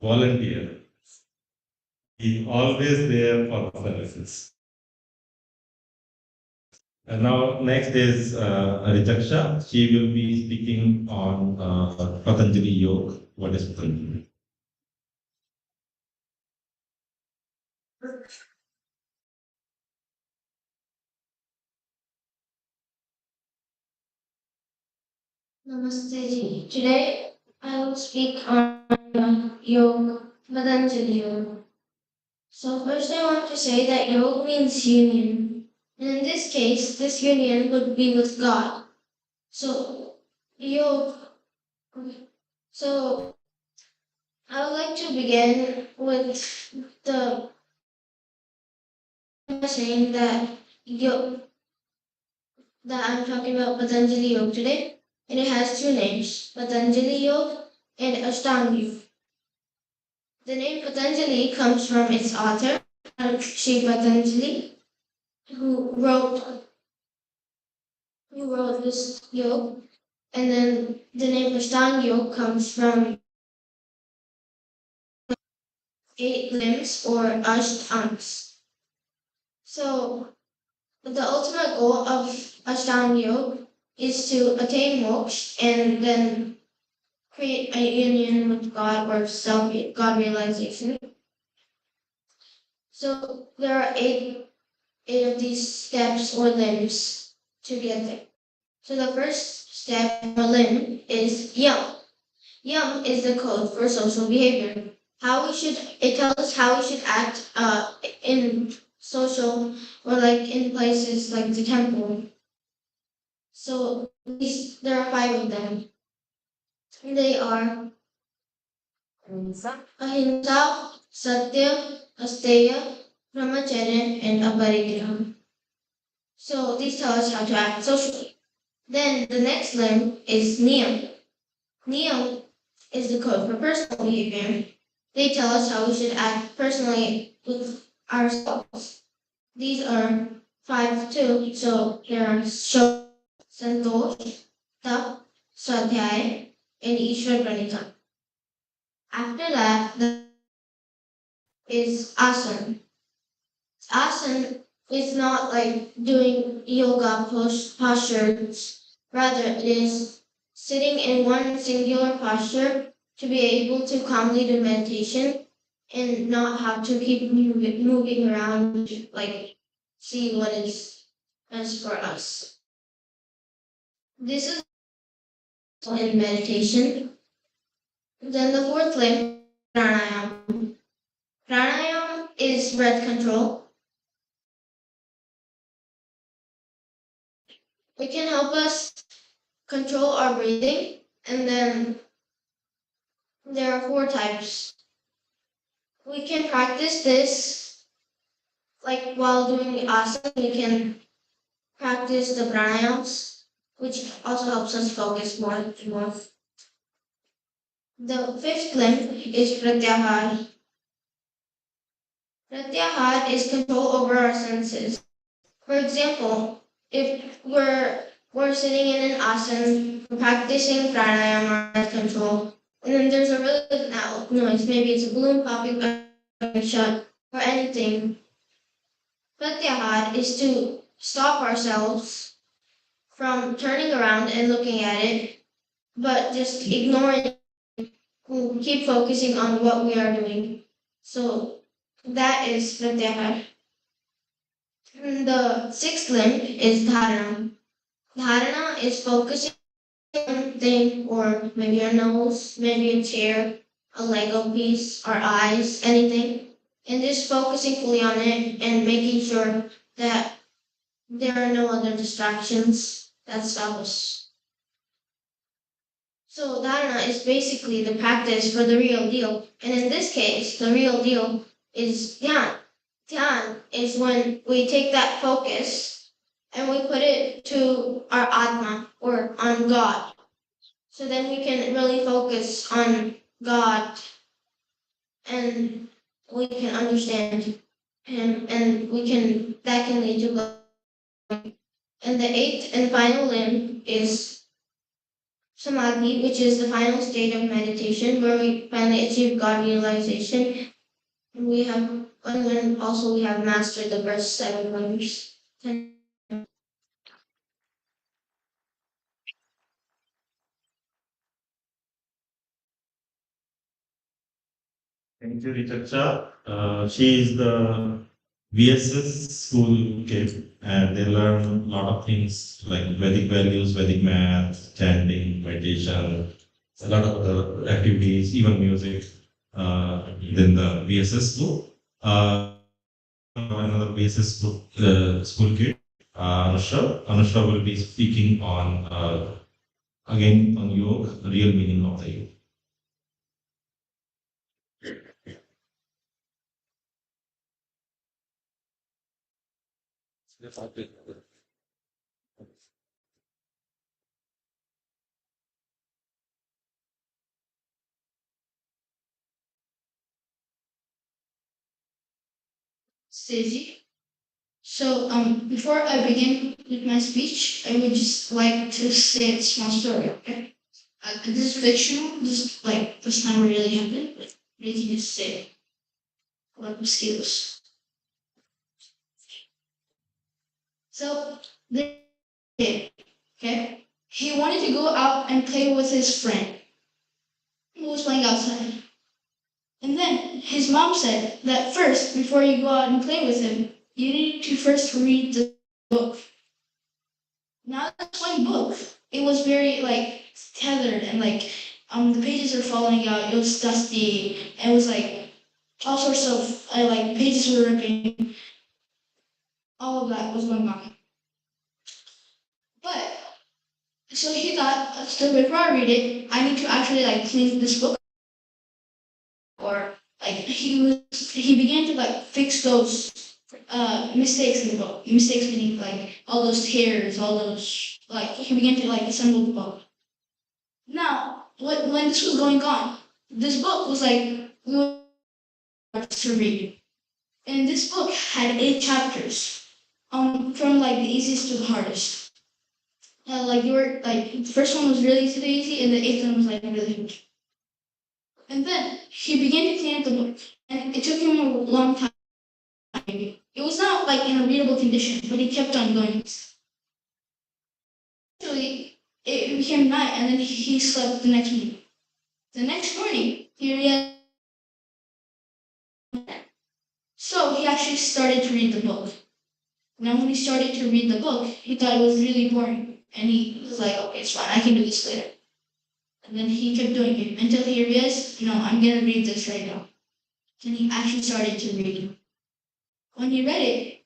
Speaker 4: volunteer. He is always there for services. And now next is Richaksha. She will be speaking on Patanjali Yoga. What is Patanjali?
Speaker 2: Namaste ji. Today I will speak on yoga, Patanjali yoga. So first I want to say that yoga means union. And in this case, this union would be with God. So yoga. So I would like to begin with the saying that yoga, that I'm talking about Patanjali yoga today. And it has two names, Patanjali yoga and Ashtanga yoga. The name Patanjali comes from its author, Sri Patanjali, who wrote this yoga, and then the name Ashtanga yoga comes from 8 limbs or ashtangas. So the ultimate goal of Ashtanga yoga is to attain moksha and then create a union with God or self God realization. So there are eight of these steps or limbs to get there. So the first step or limb is yum. Yum is the code for social behavior. It tells us how we should act in social or like in places like the temple. So there are 5 of them. They are ahimsa, satya, asteya, brahmacharya, and aparigraha. So these tell us how to act socially. Then the next limb is niyam. Niyam is the code for personal behavior. They tell us how we should act personally with ourselves. These are 5 too, so there are santosh, tap, swadhyay, and ishwar pranita. After that, is asana. Asana is not like doing yoga postures. Rather, it is sitting in one singular posture to be able to calmly do meditation and not have to keep moving around, like see what is best for us. This is in meditation. Then the fourth limb, pranayama. Pranayama is breath control. It can help us control our breathing, and then there are 4 types. We can practice this like while doing the asana. We can practice the pranayams, which also helps us focus more and more. The fifth limb is pratyahara. Pratyahara is control over our senses. For example, if we're sitting in an asana, we're practicing pranayama breath control, and then there's a really loud noise. Maybe it's a balloon popping shut or anything. Pratyahara is to stop ourselves from turning around and looking at it, but just ignoring, keep focusing on what we are doing. So that is pratyahar. The sixth limb is dharana. Dharana is focusing on one thing, or maybe your nose, maybe a chair, a Lego piece, our eyes, anything, and just focusing fully on it and making sure that there are no other distractions that stop us. So dharana is basically the practice for the real deal. And in this case, the real deal is dhyan. Dhyan is when we take that focus and we put it to our atma, or on God. So then we can really focus on God, and we can understand him, and that can lead to God. And the eighth and final limb is samadhi, which is the final state of meditation where we finally achieve God realization. And then also we have mastered the first 7 limbs.
Speaker 5: Thank you, Richacha. She is the VSS school kid, and they learn a lot of things like Vedic values, Vedic math, chanting, meditation, a lot of other activities, even music. In the VSS school. Another VSS school kid, Anusha. Anusha will be speaking on again on yoga, the real meaning of the yoga.
Speaker 2: Stacey. So before I begin with my speech, I would just like to say a small story, okay? This is fictional. This never really happened, but we can just say like mosquitoes. So the kid, okay, he wanted to go out and play with his friend who was playing outside. And then his mom said that first, before you go out and play with him, you need to first read the book. Now that's one book. It was very like tethered, and like the pages were falling out. It was dusty. And it was like all sorts of like pages were ripping. All of that was going on. But so he thought, so before I read it, I need to actually like clean this book, or like he began to like fix those mistakes in the book. Mistakes meaning like all those tears, all those like he began to like assemble the book. Now, when this was going on, this book was like we were to read, and this book had 8 chapters, from like the easiest to the hardest. Like you were like the first one was really easy, and the eighth one was like really hard. And then he began to clean up the book, and it took him a long time. It was not like in a readable condition, but he kept on going. Eventually, it became night, and then he slept the next morning. The next morning, he realized. So he actually started to read the book. Now, when he started to read the book, he thought it was really boring, and he was like, "Okay, it's fine. I can do this later." And then he kept doing it until he realized, "No, I'm gonna read this right now." Then he actually started to read it. When he read it,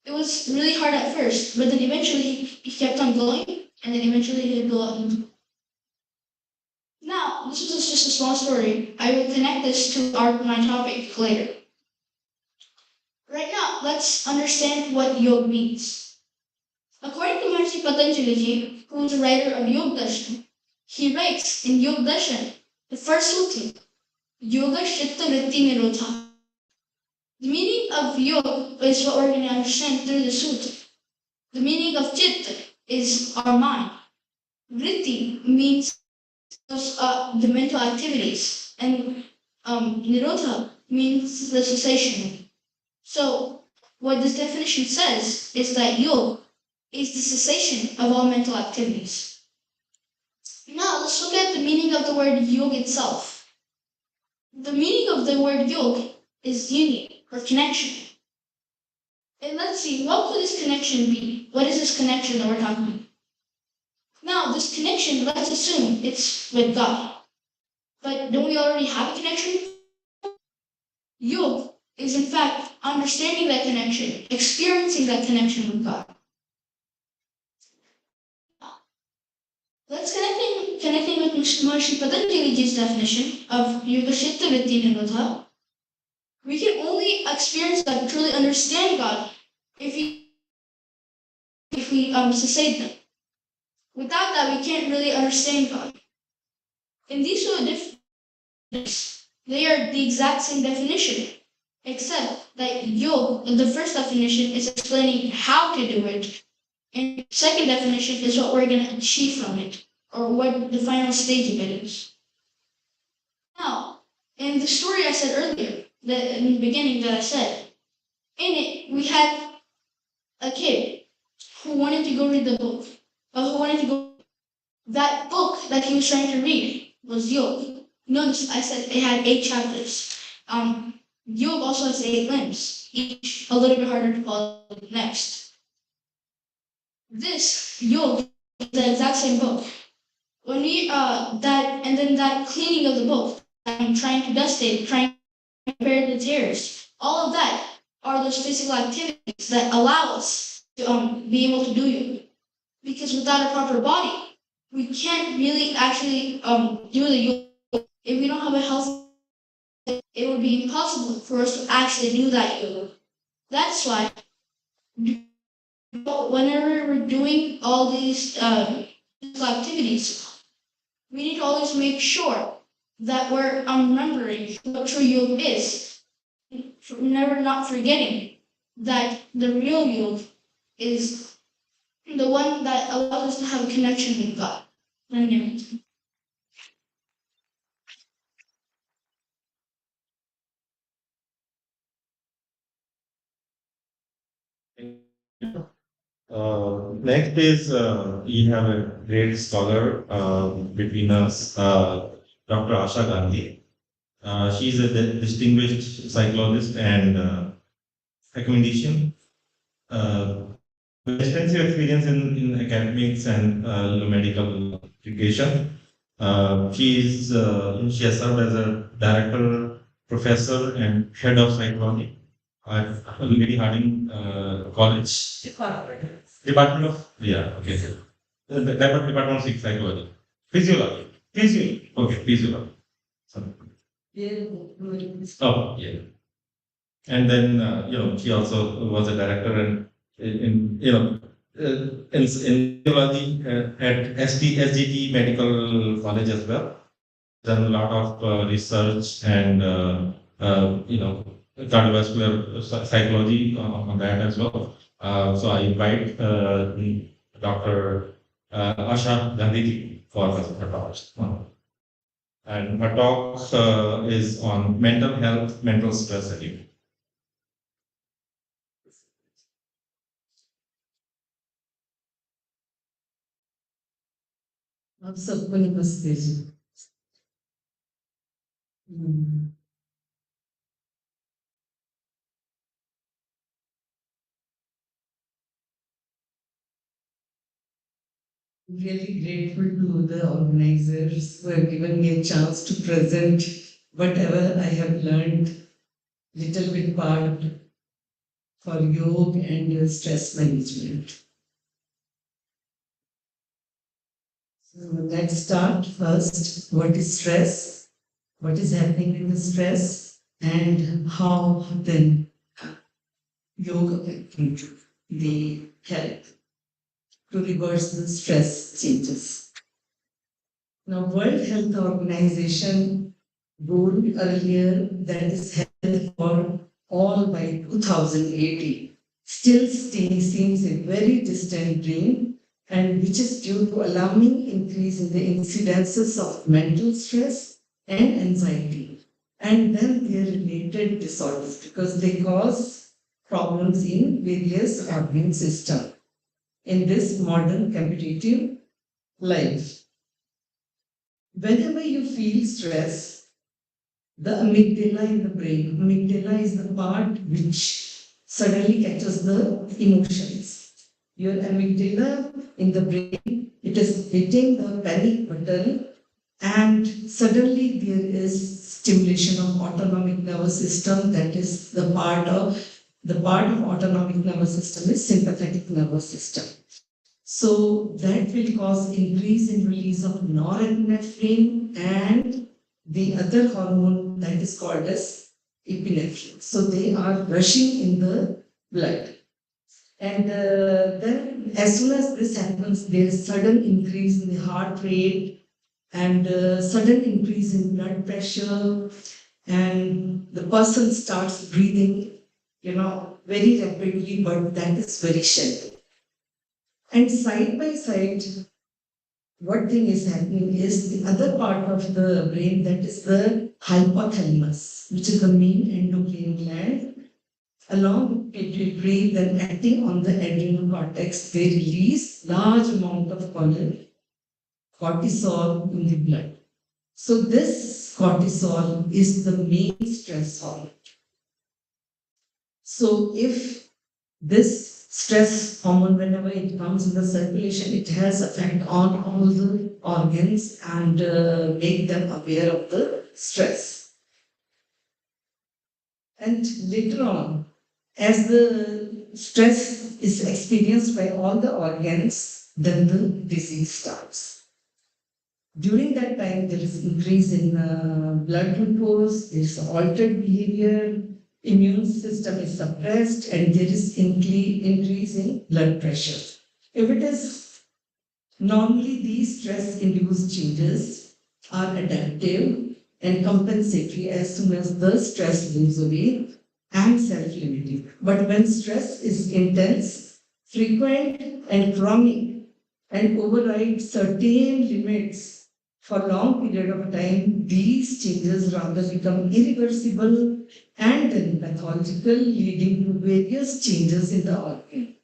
Speaker 2: it was really hard at first, but then eventually he kept on going, and then eventually he'd go out. Now, this was just a small story. I will connect this to my topic later. Right now, let's understand what yoga means. According to Maharishi Patanjali, who is a writer of Yoga Darshan, he writes in Yoga Darshan, the first sutra, Yoga Chitta Vritti Nirodha. The meaning of yoga is what we're going to understand through the sutra. The meaning of chitta is our mind. Vritti means the mental activities, and nirodha means the cessation. So what this definition says is that yoga is the cessation of all mental activities. Now let's look at the meaning of the word yoga itself. The meaning of the word yoga is union or connection. And let's see, what could this connection be? What is this connection that we're talking about? Now, this connection, let's assume it's with God. But don't we already have a connection? Yoga is in fact understanding that connection, experiencing that connection with God. Let's connecting with Maharishi Patanjali's definition of Yoga Chitta Vritti Nirodha. We can only experience God, truly understand God, if we cessate them. Without that, we can't really understand God. And these are different. They are the exact same definition, except that yoga, the first definition, is explaining how to do it, and the second definition is what we're going to achieve from it, or what the final stage of it is. Now, in the story I said earlier, in the beginning that I said, in it we had a kid who wanted to go read the book, who wanted to go. That book that he was trying to read was yoga. Notice I said it had 8 chapters. Yoga also has 8 limbs, each a little bit harder to follow than the next. This yoga is the exact same book. When we that cleaning of the book, trying to dust it, trying to repair the tears, all of that are those physical activities that allow us to be able to do yoga. Because without a proper body, we can't really actually do the yoga. If we don't have a healthy, it would be impossible for us to actually do that yoga. That's why whenever we're doing all these physical activities, we need to always make sure that we're remembering what true yoga is. Never not forgetting that the real yoga is the one that allows us to have a connection with God.
Speaker 5: Next is we have a great scholar between us, Dr. Asha Gandhi. She's a distinguished psychologist and academician. With extensive experience in academics and medical education. She has served as a director, professor, and head of psychology at Lady Harding College. Department of okay. The Department of Psychology. Physiology. Okay, physiology. Sorry. Oh, yeah. And then she also was a director and in physiology at SGT Medical College as well. Done a lot of research and cardiovascular psychology on that as well. So I invite Dr. Asha Gandhi for her talk. And her talk is on mental health, mental stress relief.
Speaker 6: आप सबको नमस्ते जी। Really grateful to the organizers who have given me a chance to present whatever I have learned, little bit part for yoga and stress management. So let's start first. What is stress? What is happening in the stress? And how then yoga can improve the health to reverse the stress changes. Now, World Health Organization goal earlier that is health for all by 2080 still seems a very distant dream, and which is due to alarming increase in the incidences of mental stress and anxiety, and then their related disorders because they cause problems in various organ systems in this modern competitive life. Whenever you feel stress, the amygdala in the brain, amygdala is the part which suddenly catches the emotions. Your amygdala in the brain, it is hitting the panic button, and suddenly there is stimulation of autonomic nervous system, that is the part of autonomic nervous system is sympathetic nervous system. So that will cause increase in release of norepinephrine and the other hormone that is called as epinephrine. So they are rushing in the blood. And then as soon as this happens, there is sudden increase in the heart rate and sudden increase in blood pressure, and the person starts breathing, very rapidly, but that is very shallow. And side by side, what thing is happening is the other part of the brain, that is the hypothalamus, which is the main endocrine gland, along with pituitary, then acting on the adrenal cortex, they release large amount of cortisol in the blood. So this cortisol is the main stress hormone. So if this stress hormone, whenever it comes in the circulation, it has effect on all the organs and make them aware of the stress. And later on, as the stress is experienced by all the organs, then the disease starts. During that time, there is increase in blood glucose, there is altered behavior, immune system is suppressed, and there is increase in blood pressure. If it is normally, these stress-induced changes are adaptive and compensatory as soon as the stress goes away and self-limiting. But when stress is intense, frequent, and chronic, and overrides certain limits for long period of time, these changes rather become irreversible and then pathological, leading to various changes in the organ.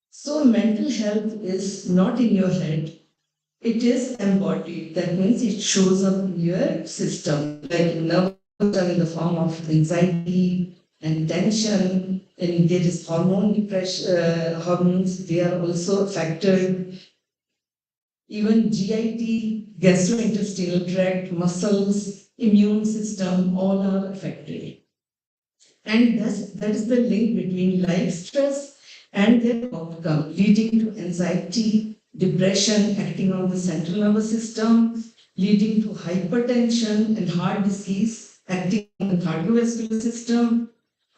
Speaker 6: So mental health is not in your head, it is embodied. That means it shows up in your system, like nervous system in the form of anxiety and tension, and there is hormones, they are also affected. Even GIT, gastrointestinal tract, muscles, immune system, all are affected. And that is the link between life stress and their outcome, leading to anxiety, depression, acting on the central nervous system, leading to hypertension and heart disease, acting on the cardiovascular system,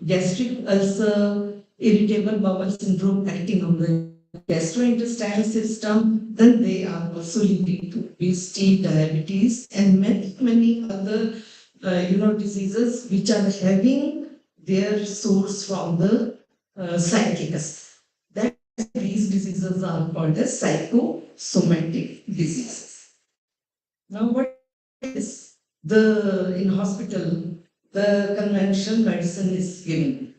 Speaker 6: gastric ulcer, irritable bowel syndrome, acting on the gastrointestinal system. Then they are also leading to obesity, diabetes, and many other diseases which are having their source from the psychic. That these diseases are called as psychosomatic diseases. Now, what is in hospital? The conventional medicine is given,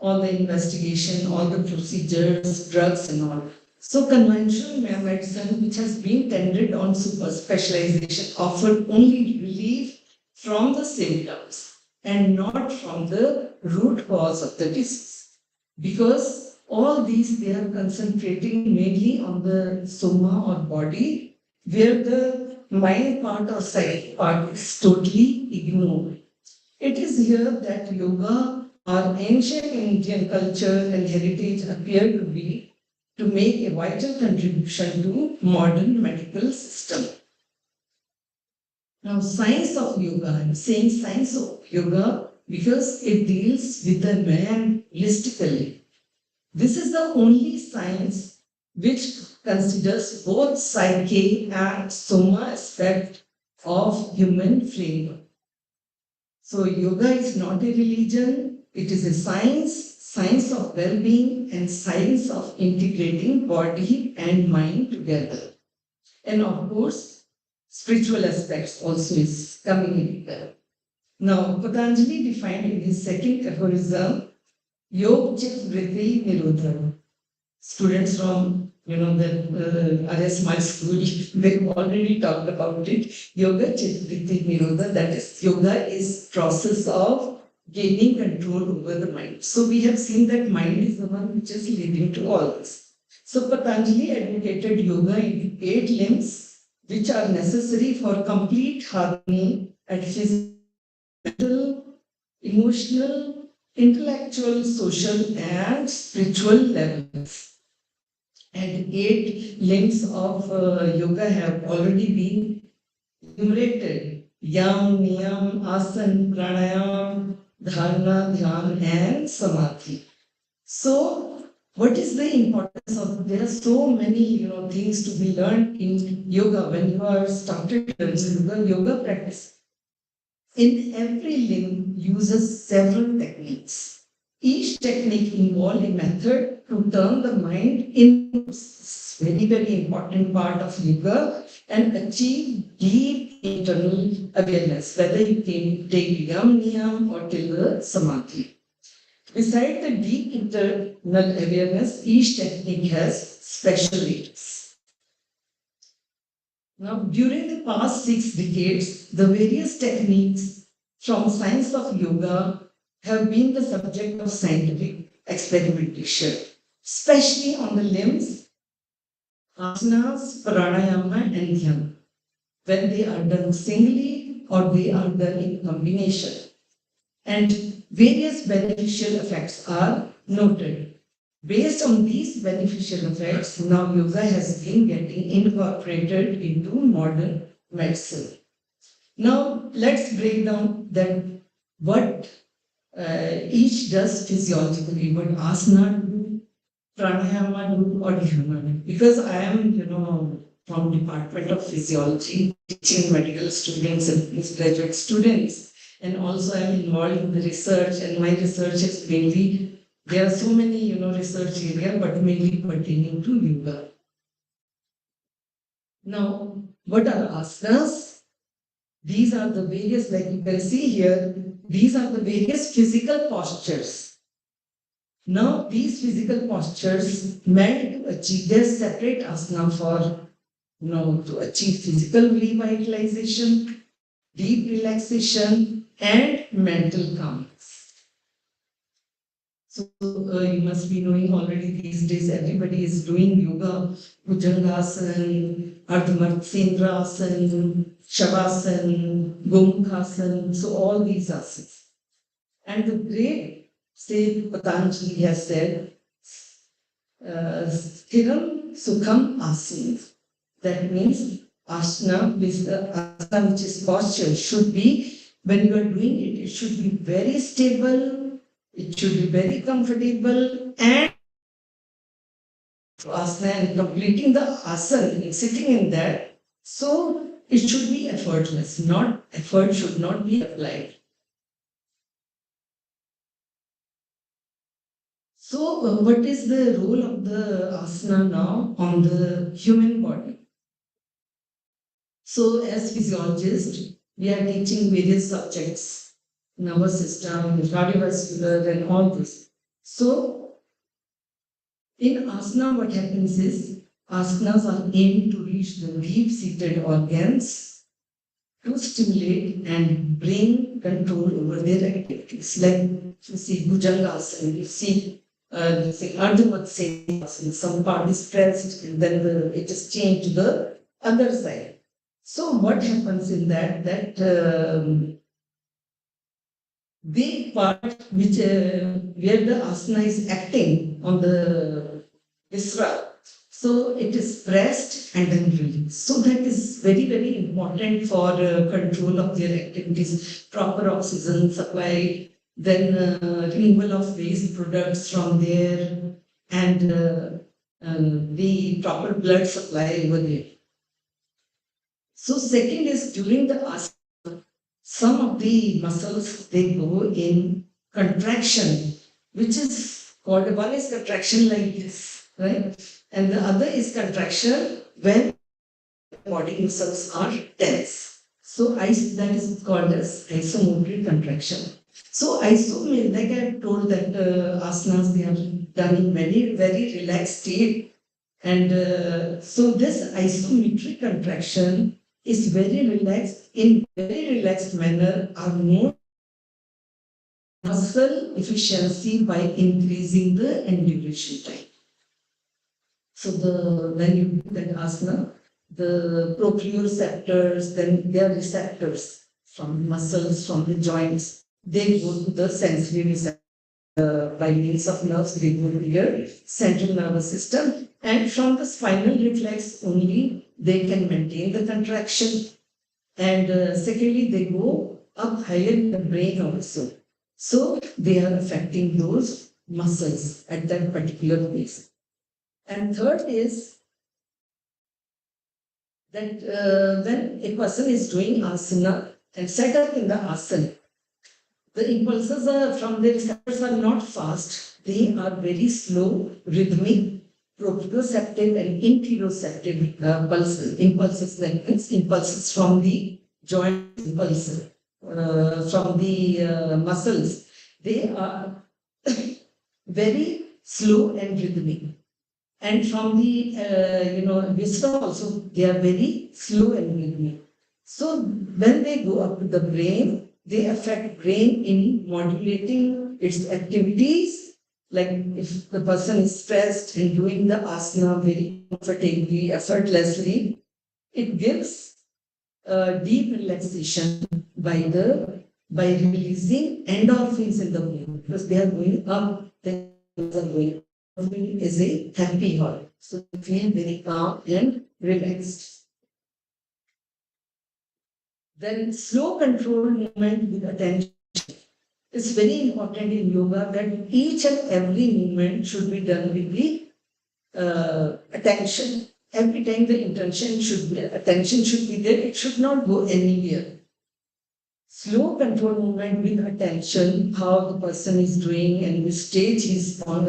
Speaker 6: all the investigation, all the procedures, drugs, and all. So, conventional medicine, which has been tended on super specialization, offer only relief from the symptoms and not from the root cause of the disease. Because all these, they are concentrating mainly on the soma or body, where the mind part or psychic part is totally ignored. It is here that yoga, our ancient Indian culture and heritage, appear to be to make a vital contribution to modern medical system. Now, science of yoga, I'm saying science of yoga because it deals with the man holistically. This is the only science which considers both psyche and soma aspect of human framework. So yoga is not a religion, it is a science of well-being and science of integrating body and mind together. And of course, spiritual aspects also is coming in there. Now, Patanjali defined in his second aphorism Yog Chit Vritti Nirodha. Students from the Arya Smile School, they've already talked about it. Yoga Chit Vritti Nirodha, that is, yoga is process of gaining control over the mind. So we have seen that mind is the one which is leading to all this. So Patanjali advocated yoga in 8 limbs which are necessary for complete harmony at physical, emotional, intellectual, social, and spiritual levels. And 8 limbs of yoga have already been enumerated: yam, niyam, asan, pranayam, dharana, dhyan, and samadhi. So, what is the importance of? There are so many things to be learned in yoga when you are started learning yoga practice. In every limb uses several techniques. Each technique involves a method to turn the mind in very, very important part of yoga and achieve deep internal awareness, whether you can take yam niyam or till the samadhi. Besides the deep internal awareness, each technique has special aids. Now, during the past 6 decades, the various techniques from science of yoga have been the subject of scientific experimentation, especially on the limbs, asanas, pranayama, and dhyana, when they are done singly or they are done in combination. And various beneficial effects are noted. Based on these beneficial effects, now yoga has been getting incorporated into modern medicine. Now let's break down that what each does physiologically, what asana do, pranayama do, or dhyana do. Because I am, from Department of Physiology, teaching medical students and postgraduate students, and also I am involved in the research, and my research is mainly, there are so many, research areas, but mainly pertaining to yoga. Now, what are asanas? These are the various, like you can see here, these are the various physical postures. Now, these physical postures meant to achieve their separate asana for, to achieve physical revitalization, deep relaxation, and mental calmness. So you must be knowing already these days everybody is doing yoga, Bhujangasana, Ardhamartsendrasana, Shavasana, Gomukhasana, so all these asanas. And the great sage Patanjali has said, Sthiram Sukham Asana. That means asana, asana which is posture, should be, when you are doing it, it should be very stable, it should be very comfortable, and asana and completing the asana and sitting in that, so it should be effortless, not effort should not be applied. So what is the role of the asana now on the human body? So as physiologists, we are teaching various subjects, nervous system, cardiovascular, and all this. So in asana, what happens is asanas are aimed to reach the deep-seated organs to stimulate and bring control over their activities. Like you see Bhujangasana, you see Ardhamartsendrasana, some part is pressed and then it is changed to the other side. So what happens in that? The part which where the asana is acting on the viscera, so it is pressed and then released. So that is very, very important for control of their activities, proper oxygen supply, then removal of waste products from there, and the proper blood supply over there. So second is during the asana, some of the muscles, they go in contraction, which is called, one is contraction like this, right? And the other is contraction when body muscles are tense. So that is called as isomotor contraction. So like I told that asanas they are done in very relaxed state, and so this isometric contraction is very relaxed in very relaxed manner are more muscle efficiency by increasing the endurance time. So when you do that asana, the proprioceptors, then their receptors from muscles, from the joints, they go to the sensory receptors by means of nerves, they go to your central nervous system, and from the spinal reflex only they can maintain the contraction. And secondly, they go up higher in the brain also. So they are affecting those muscles at that particular place. And third is that when a person is doing asana and set up in the asana, the impulses from the receptors are not fast. They are very slow, rhythmic, proprioceptive and interoceptive impulses. That means impulses from the joint impulses, from the muscles. They are very slow and rhythmic. And from the wisdom also, they are very slow and rhythmic. So when they go up to the brain, they affect brain in modulating its activities. Like if the person is stressed and doing the asana very comfortably, effortlessly, it gives deep relaxation by releasing endorphins in the brain because they are going up, they are going is a happy heart. So you feel very calm and relaxed. Then slow controlled movement with attention is very important in yoga that each and every movement should be done with the attention. Every time the attention should be there, it should not go anywhere. Slow controlled movement with attention, how the person is doing and which stage he's on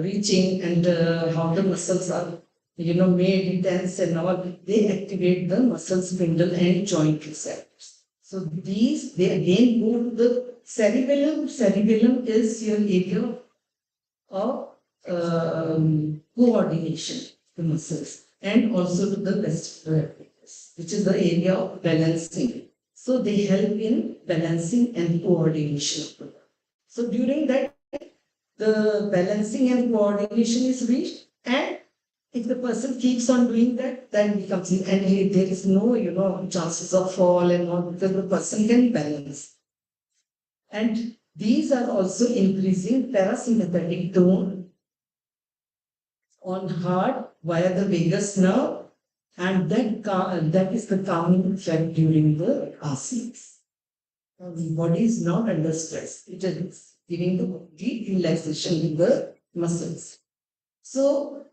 Speaker 6: reaching, and how the muscles are, made tense and all. They activate the muscle spindle and joint receptors. So they again go to the cerebellum. Cerebellum is your area of coordination, the muscles, and also to the vestibular apparatus, which is the area of balancing. So they help in balancing and coordination of the body. So during that, the balancing and coordination is reached, and if the person keeps on doing that, then becomes and there is no chances of fall and all because the person can balance. And these are also increasing parasympathetic tone on heart via the vagus nerve, and that is the calming effect during the asanas. The body is not under stress. It is giving the deep relaxation in the muscles. So,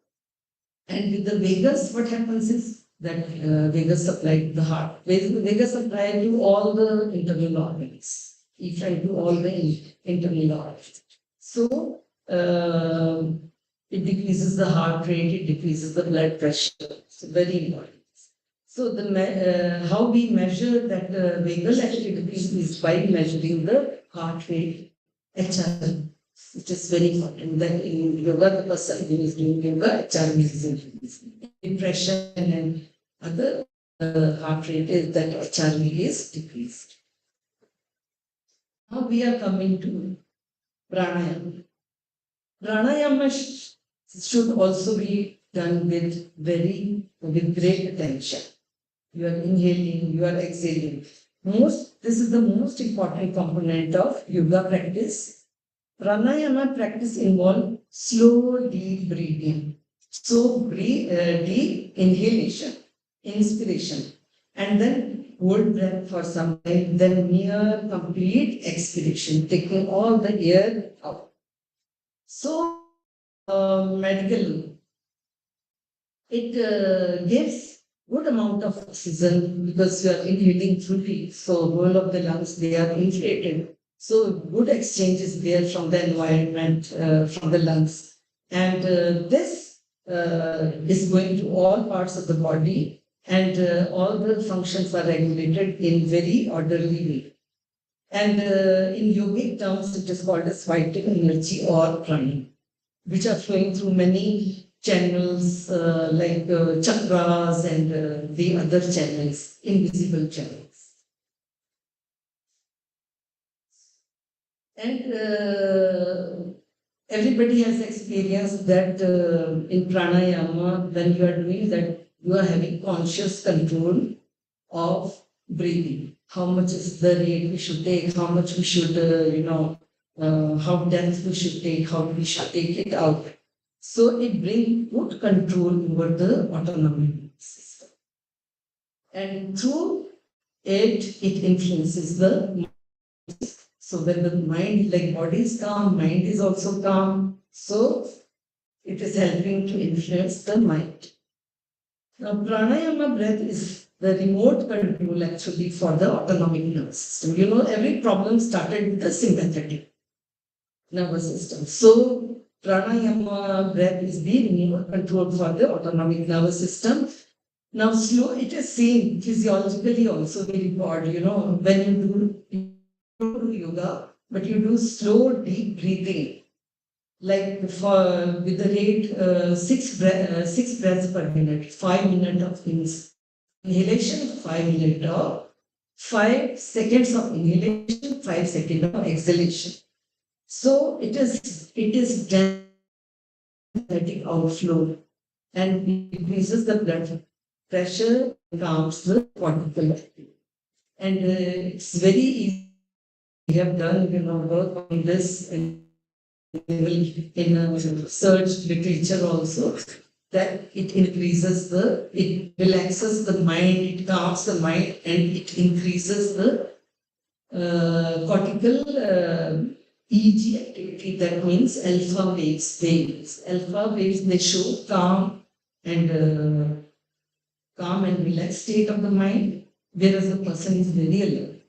Speaker 6: and with the vagus, what happens is that vagus supply to the heart. Vagus supply to all the internal organs. Effect to all the internal organs. So, it decreases the heart rate, it decreases the blood pressure. It's very important. So how we measure that vagal activity is by measuring the heart rate, HRV, which is very important. That in yoga, the person who is doing yoga, HRV is increasing. Depression and other heart rate is that HRV is decreased. Now we are coming to pranayama. Pranayama should also be done with great attention. You are inhaling, you are exhaling. This is the most important component of yoga practice. Pranayama practice involves slow, deep breathing. So deep inhalation, inspiration, and then hold breath for some time, then near complete expiration, taking all the air out. So medically, it gives good amount of oxygen because you are inhaling fully. So whole of the lungs, they are inflated. So good exchange is there from the environment, from the lungs. And this is going to all parts of the body and all the functions are regulated in very orderly way. And in yogic terms, it is called as vital energy or prana, which are flowing through many channels like chakras and the other channels, invisible channels. And everybody has experienced that in pranayama, when you are doing that, you are having conscious control of breathing. How much is the rate we should take, how much we should, how depth we should take, how we should take it out. So it brings good control over the autonomic system. And through it influences the mind. So when the mind, like body is calm, mind is also calm. So it is helping to influence the mind. Now, pranayama breath is the remote control actually for the autonomic nervous system. You know, every problem started with the sympathetic nervous system. So, pranayama breath is the remote control for the autonomic nervous system. Now, slow, it is seen physiologically also very odd, you know, when you do yoga, but you do slow, deep breathing like for with the rate 6 breaths per minute, 5 minutes of inhalation, 5 minutes of 5 seconds of inhalation, 5 seconds of exhalation. So it is diaphragmatic outflow and increases the blood pressure, calms the cortical activity. And it's very easy. We have done work on this and in research literature also, that it relaxes the mind, it calms the mind, and it increases the cortical EEG activity. That means alpha waves. Alpha waves, they show calm and relaxed state of the mind, whereas the person is very alert.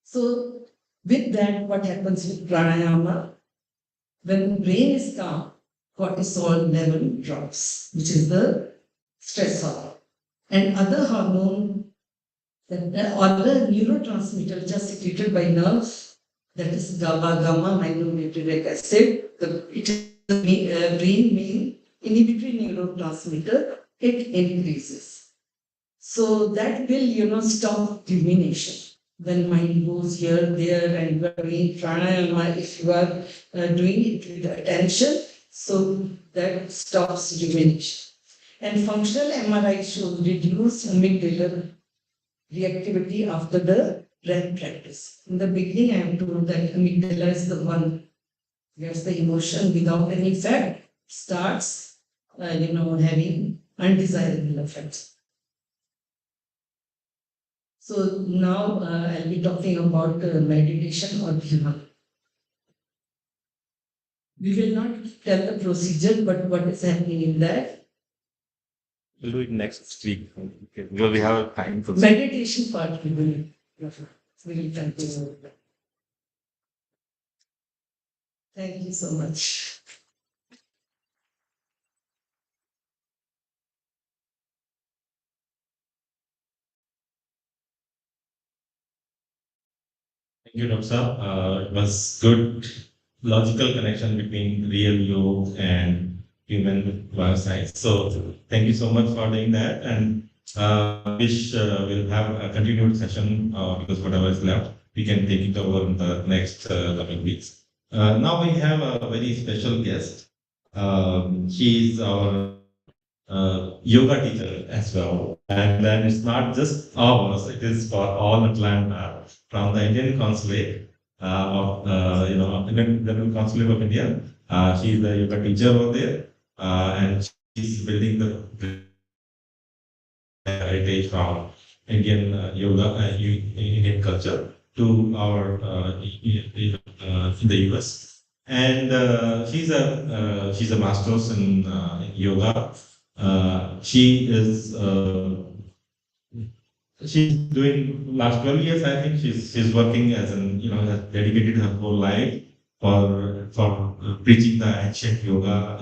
Speaker 6: So with that, what happens with pranayama? When the brain is calm, cortisol level drops, which is the stress hormone. And other hormone, other neurotransmitter which are secreted by nerves, that is GABA, gamma aminobutyric acid. It is the brain main inhibitory neurotransmitter. It increases. So that will, stop rumination. When mind goes here, there, and you are doing pranayama, if you are doing it with attention, so that stops rumination. And functional MRI shows reduced amygdala reactivity after the breath practice. In the beginning, I am told that amygdala is the one gets the emotion without any effect, starts, having undesirable effects. So now I'll be talking about meditation or dhyana. We will not tell the procedure, but what is happening in that.
Speaker 5: We'll do it next week. Okay. Because we have time for
Speaker 6: Meditation part we will continue. Thank you so much.
Speaker 5: Thank you, Dr. It was good logical connection between real yoga and human bioscience. So thank you so much for doing that, and wish we'll have a continued session because whatever is left, we can take it over in the next coming weeks. Now we have a very special guest. She is our yoga teacher as well. And then it's not just ours, it is for all Atlanta from the Indian Consulate Indian Consulate of India. She is the yoga teacher over there, and she's building the heritage from Indian yoga and Indian culture to our in the US. And she's a master's in yoga. She's doing last 12 years, I think she's working as has dedicated her whole life for preaching the ancient yoga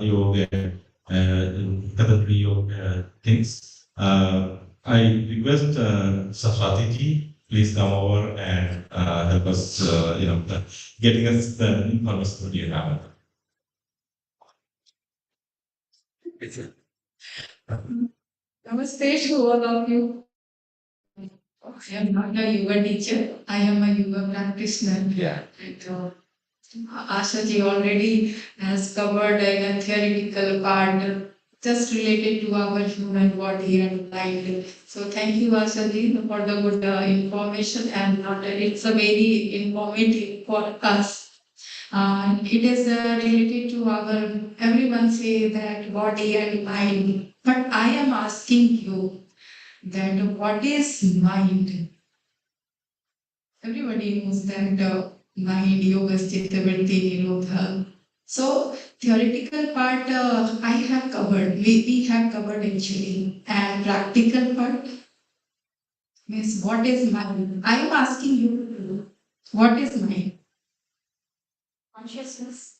Speaker 5: Kathakali yoga things. I request Saraswati ji, please come over and help us, getting us the information that you have.
Speaker 7: Namaste to all of you. I am not a yoga teacher. I am a yoga practitioner.
Speaker 5: Yeah.
Speaker 7: And Ashaji already has covered a theoretical part just related to our human body and mind. So thank you, Ashaji, for the good information, and it's a very informative for us. It is related to our, everyone say that body and mind. But I am asking you that what is mind? Everybody knows that mind, yoga, chitta, vritti, nirodha. So theoretical part I have covered, we have covered actually. And practical part means what is mind? I am asking you, what is mind?
Speaker 1: Consciousness.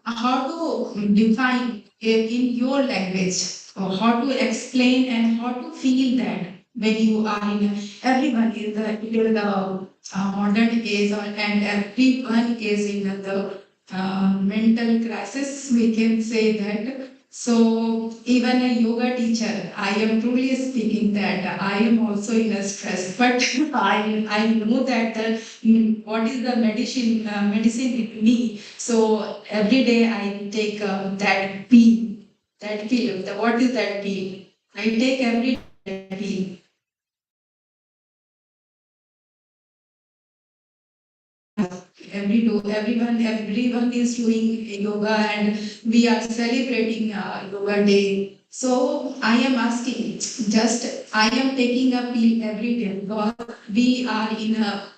Speaker 7: How to define it in your language, or how to explain and how to feel that when you are in everyone is in the modern age, and everyone is in the mental crisis, we can say that. So even a yoga teacher, I am truly speaking that I am also in a stress, but I know that what is the medicine in me. So every day I take that pill. That pill. What is that pill? I take every day that pill. Everyone is doing yoga, and we are celebrating yoga day. So I am asking, just I am taking a pill every day because we are in a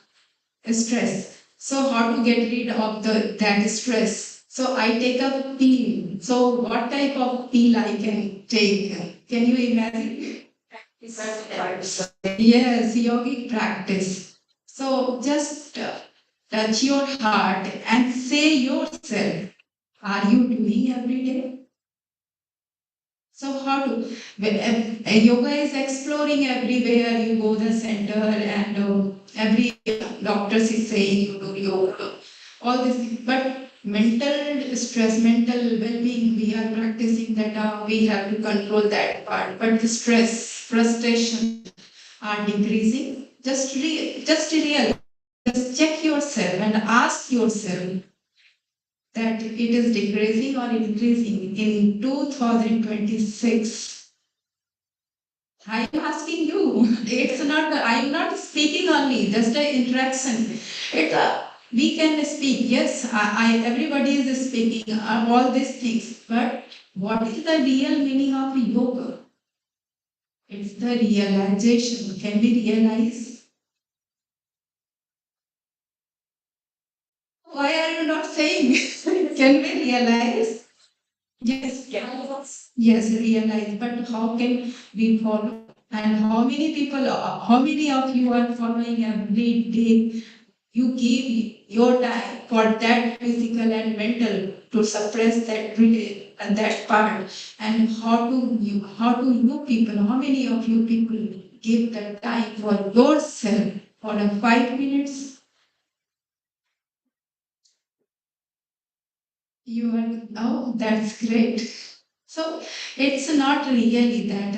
Speaker 7: stress. So how to get rid of that stress? So I take a pill. So what type of pill I can take? Can you imagine? Yes, yogic practice. So just touch your heart and say yourself, are you doing every day? So how to, yoga is exploring everywhere you go the center, and every doctor is saying you do yoga, all this, but mental stress, mental well-being, we are practicing that we have to control that part, but the stress, frustration are decreasing. Just check yourself and ask yourself that it is decreasing or increasing in 2026. I am asking you. It's not. I am not speaking only. Just an interaction. It's a. We can speak. Yes, everybody is speaking all these things. But what is the real meaning of yoga? It's the realization. Can we realize? Why are you not saying? Can we realize? Yes. Yes, realize. But how can we follow? And how many people, how many of you are following every day? You give your time for that physical and mental to suppress that part. And how do you people, how many of you people give the time for yourself for a 5 minutes? You are, oh, that's great. So it's not really that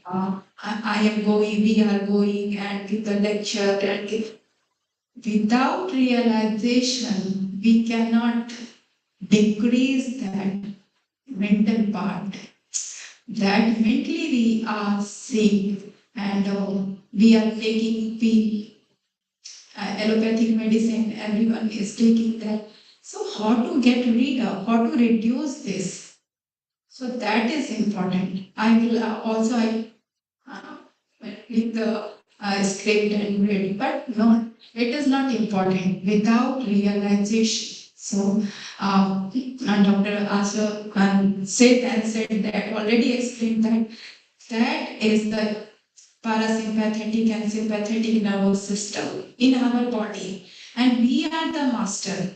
Speaker 7: I am going, we are going and give the lecture, and without realization, we cannot decrease that mental part. That mentally we are sick, and we are taking pill, allopathic medicine, everyone is taking that. So how to get rid of, how to reduce this? So that is important. I will uh, with the script and ready, but no, it is not important without realization. So, Dr. Asha said that, already explained that is the parasympathetic and sympathetic nervous system in our body, and we are the master.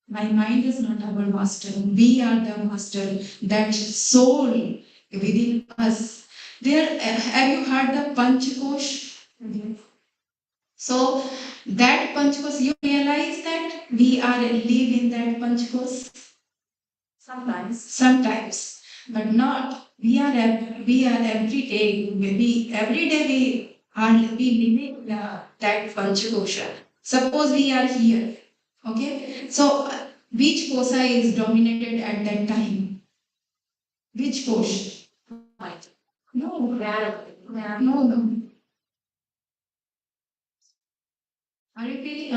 Speaker 7: My mind is not our master. We are the master. That soul within us. There, have you heard the Panchakosh? So that Panchakosh, you realize that we are live in that Panchakosh. Sometimes, but not. We are every day. We every day we living that Panchakosha. Suppose we are here. Okay, so which kosa is dominated at that time? Which kosh? No, no. Are you feeling?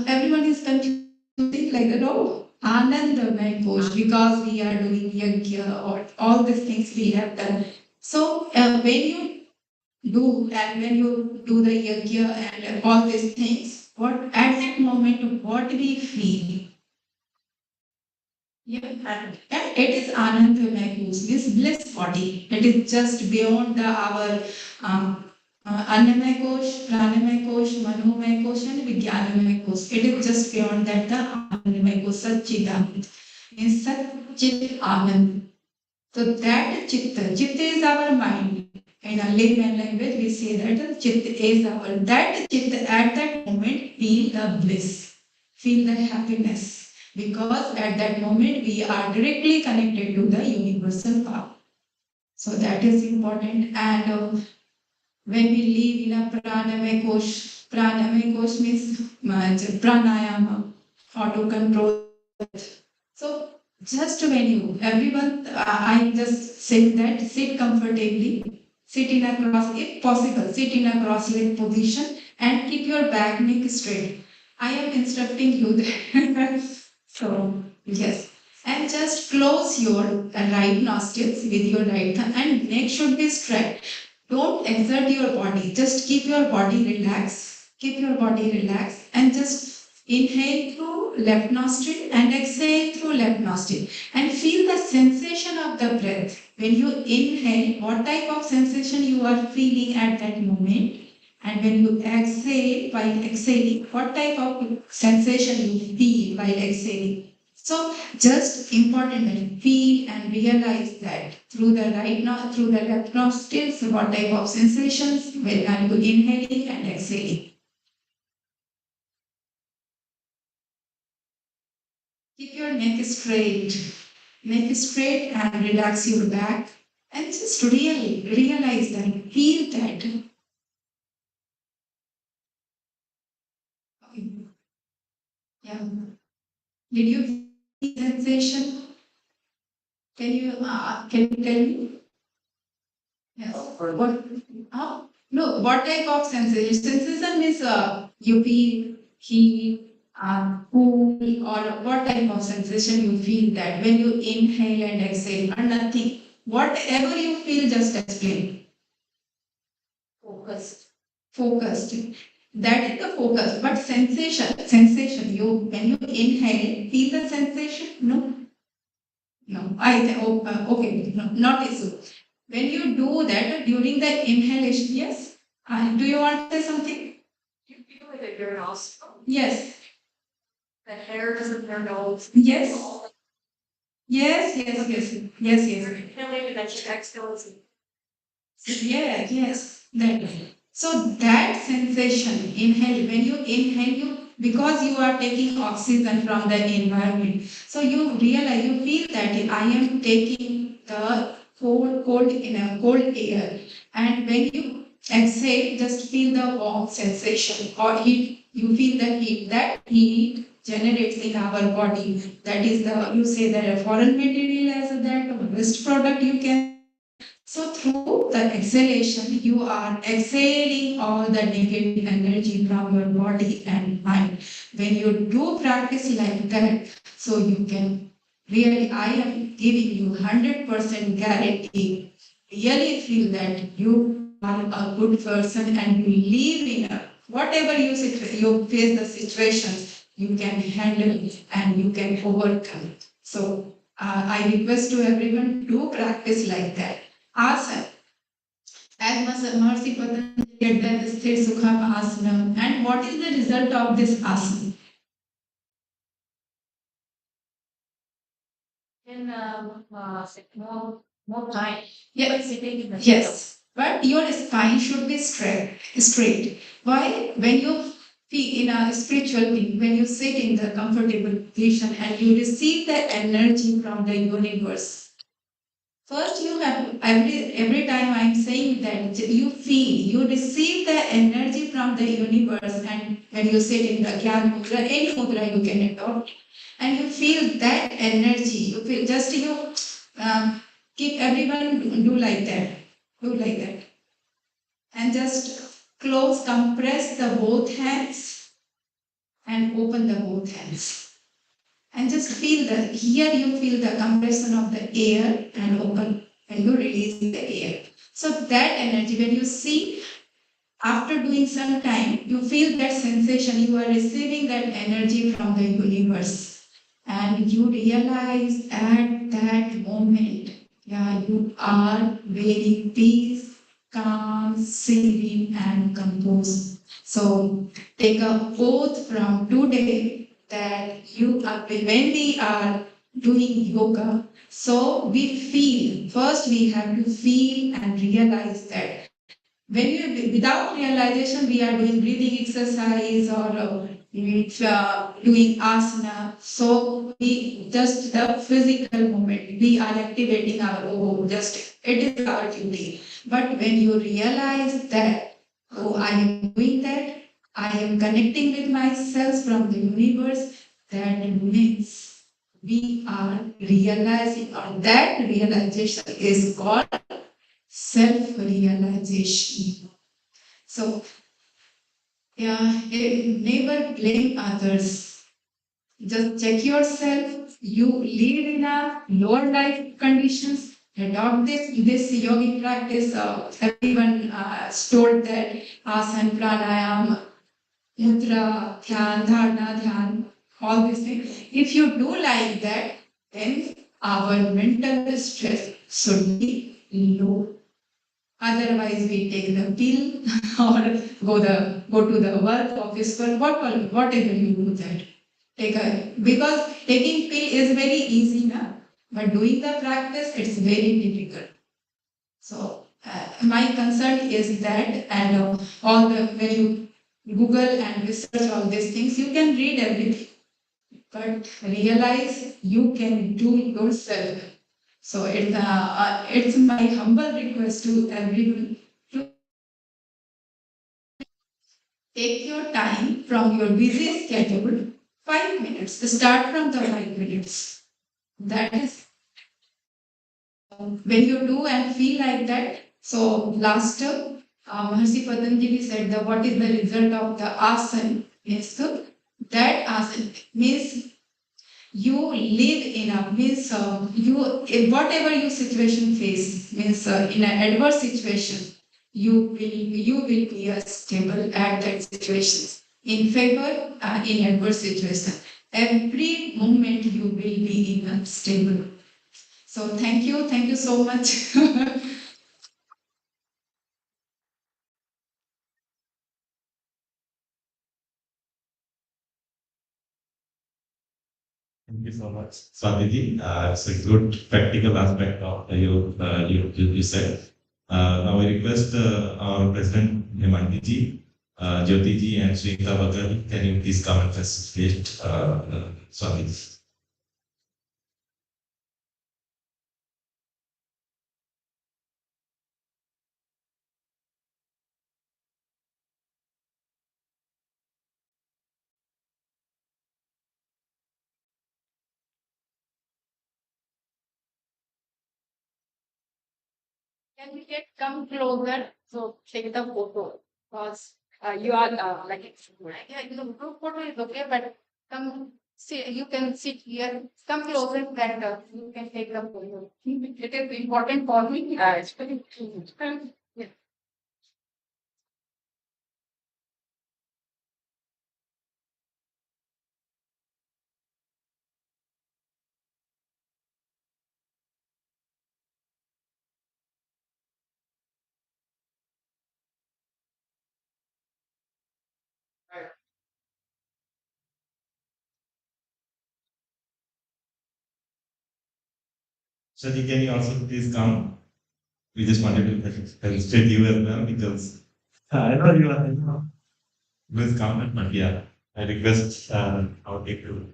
Speaker 7: Everyone is confusing like that. Oh, Anandamay kosh because we are doing yajna or all these things we have done. So when you do and when you do the yajna and all these things, what at that moment what we feel? Yeah, and it is Anandamay kosh, this bliss body. It is just beyond our Annamay kosh, Pranamay kosh, Manomay kosh, and Vijnanamay kosh. It is just beyond that the Anandamay kosh, Satchidanand. Means Satchit Anand. So that Chitta is our mind. In a layman language, we say that Chitta is our, that Chitta at that moment feel the bliss, feel the happiness. Because at that moment we are directly connected to the universal power. So that is important. And when we live in a pranamay kosh means pranayama, auto control. So just when you, everyone, I'm just saying that sit comfortably, sit in a cross, if possible, sit in a cross-legged position and keep your back neck straight. I am instructing you there. So yes, and just close your right nostrils with your right thumb and neck should be straight. Don't exert your body, just keep your body relaxed. Keep your body relaxed and just inhale through left nostril and exhale through left nostril and feel the sensation of the breath. When you inhale, what type of sensation you are feeling at that moment, and when you exhale, while exhaling, what type of sensation you feel while exhaling. So just important that feel and realize that through the through the left nostrils, what type of sensations when are you inhaling and exhaling. Keep your neck straight and relax your back and just really realize that, feel that. Okay. Yeah. Did you feel sensation? Can you tell me? Yes. What? No. What type of sensation? Sensation means you feel heat, cool, or what type of sensation you feel that when you inhale and exhale, or nothing. Whatever you feel, just explain. Focused. That is the focus. But sensation. You when you inhale, feel the sensation. No. No, okay, no, not issue. When you do that during the inhalation, yes. Do you want to say something? You feel it in your nostril? Yes. The hairs in your nose? Yes. Yes. Inhaling and then you exhale. Yeah, yes. That. So that sensation, inhale, when you inhale, because you are taking oxygen from the environment, so you realize, you feel that I am taking the cold in a cold air, and when you exhale, just feel the warm sensation or heat. You feel the heat. That heat generates in our body. That is the, you say that a foreign material as that waste product you can. So through the exhalation, you are exhaling all the negative energy from your body and mind. When you do practice like that, so you can really, I am giving you 100% guarantee, really feel that you are a good person and you live in a, whatever you face the situations, you can handle it and you can overcome it. So I request to everyone to practice like that. Asana. As Mercy Patanjali did that Sthir Sukham asana. And what is the result of this asana? more time. Yes. Yes. But your spine should be straight. Why? When you feel in a spiritual being, when you sit in the comfortable position and you receive the energy from the universe. First, you have every time I'm saying that you feel, you receive the energy from the universe, and when you sit in the Gyan Mudra, any mudra you can adopt, and you feel that energy, you feel just keep everyone do like that, do like that, and just close, compress the both hands, and open the both hands. And just feel the, here you feel the compression of the air and open and you release the air. So that energy, when you see after doing some time, you feel that sensation, you are receiving that energy from the universe. And you realize at that moment, yeah, you are very peace, calm, serene, and composed. So take a oath from today that you are, when we are doing yoga, so we feel, first we have to feel and realize that when you, without realization, we are doing breathing exercise or doing asana. So we just the physical movement, we are activating our oh, just it is our duty. But when you realize that, oh, I am doing that, I am connecting with myself from the universe, that means we are realizing, or that realization is called self-realization. So, yeah, never blame others. Just check yourself. You live in a lower life conditions. Adopt this yogic practice. Everyone told that asana, pranayam, mudra, dhyan, dharana, dhyan, all these things. If you do like that, then our mental stress should be low. Otherwise, we take the pill or go to the work office work, whatever you do that. Take a, because taking pill is very easy now, but doing the practice it's very difficult. So my concern is that, and all the when you Google and research all these things, you can read everything, but realize you can do yourself. So it's my humble request to everyone to take your time from your busy schedule, 5 minutes. Start from the 5 minutes. That is when you do and feel like that. So last Maharshi Patanjali said that what is the result of the asana? Yes, so that asana means you live in a means you in whatever your situation face means in an adverse situation you will be stable at that situation in favor in adverse situation every moment you will be in a stable. So thank you so much.
Speaker 5: Thank you so much, Swamiji. It's a good practical aspect of you said. Now I request our President Himanti ji, Jyoti ji, and Shrita Bagal, can you please come and facilitate Swamiji?
Speaker 7: Can we get come closer? So take the photo because you are yeah, the group photo is okay, but come see you can sit here. Come closer that you can take the photo. It is important for me. It's very yeah.
Speaker 5: Shadi, can you also please come? We just wanted to felicitate you as well because I know you are, please come, but yeah, I request our team to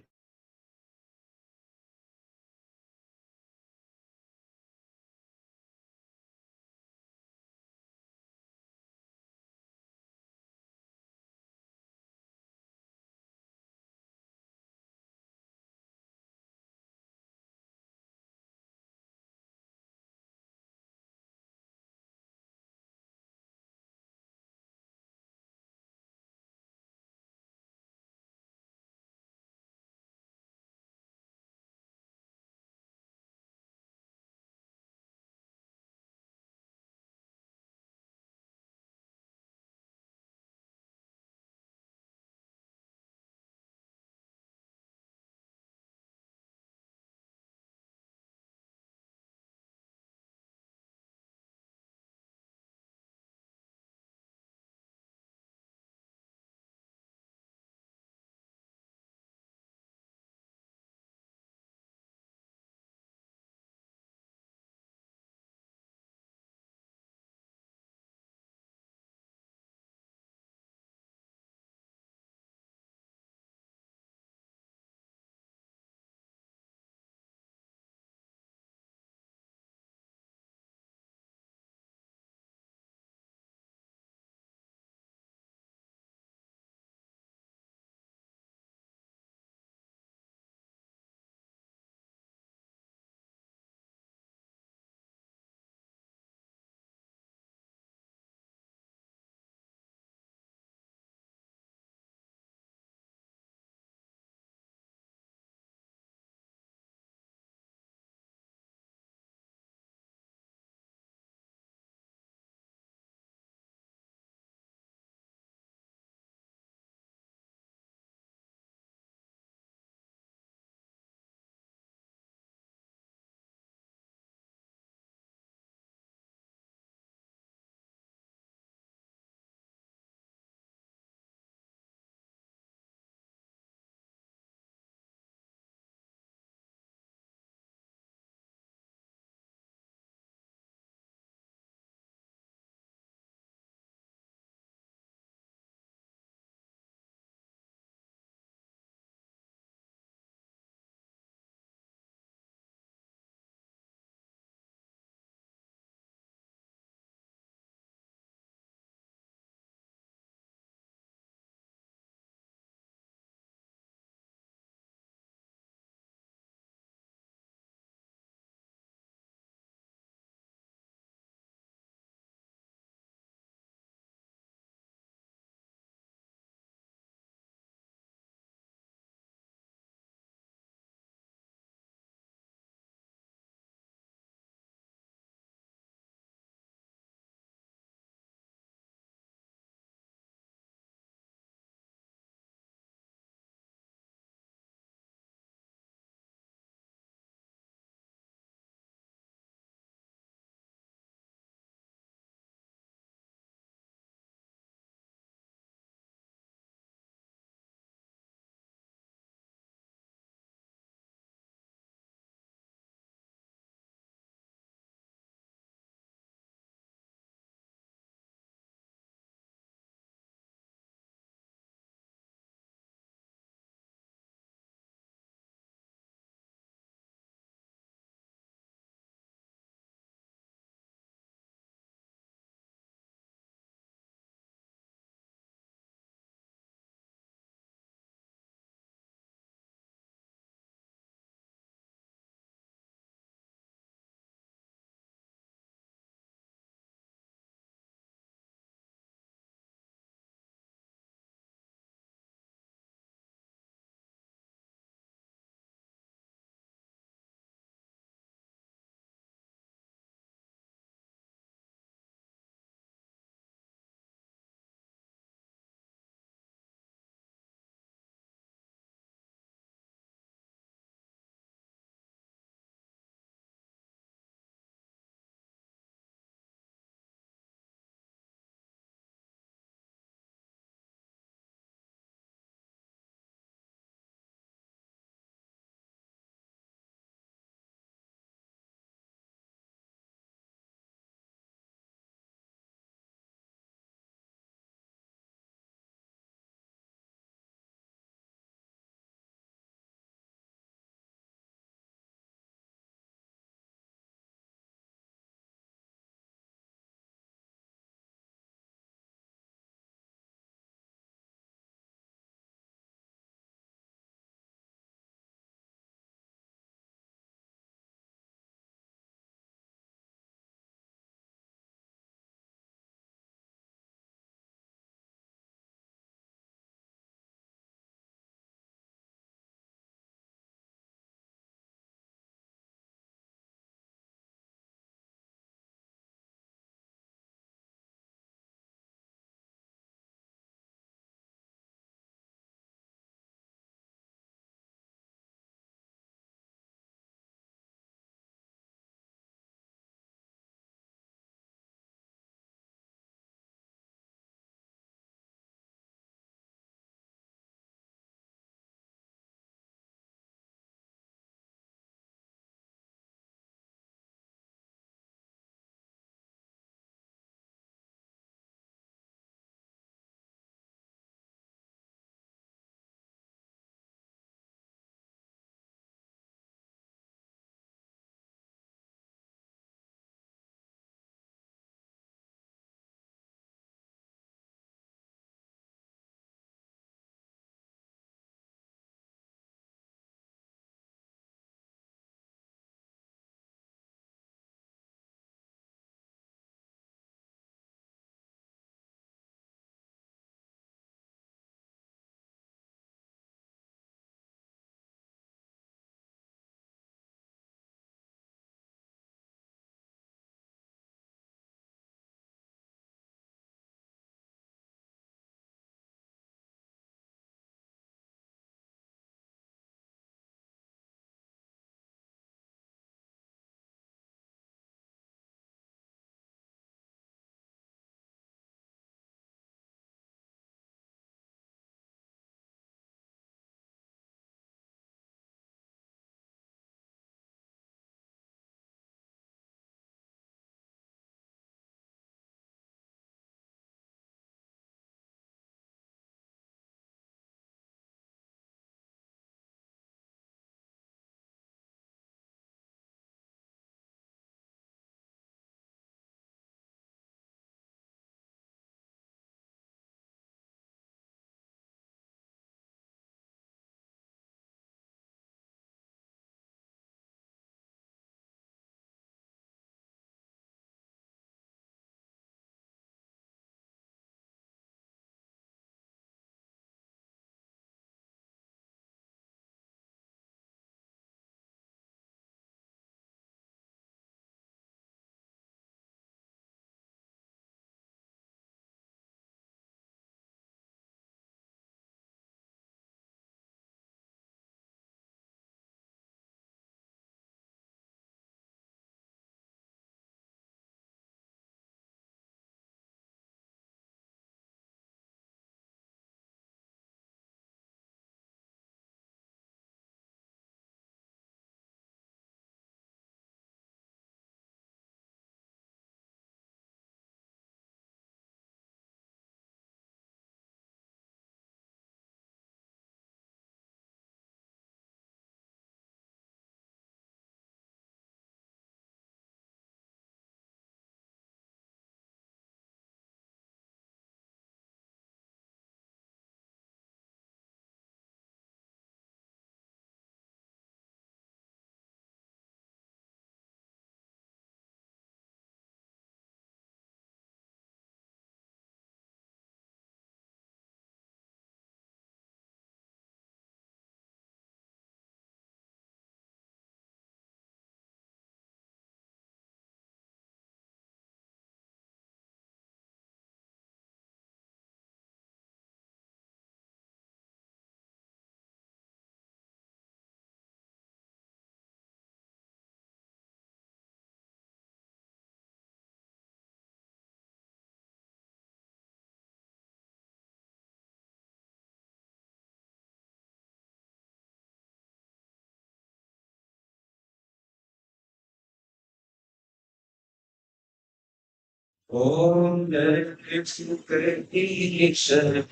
Speaker 3: Om Venkatesha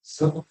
Speaker 3: So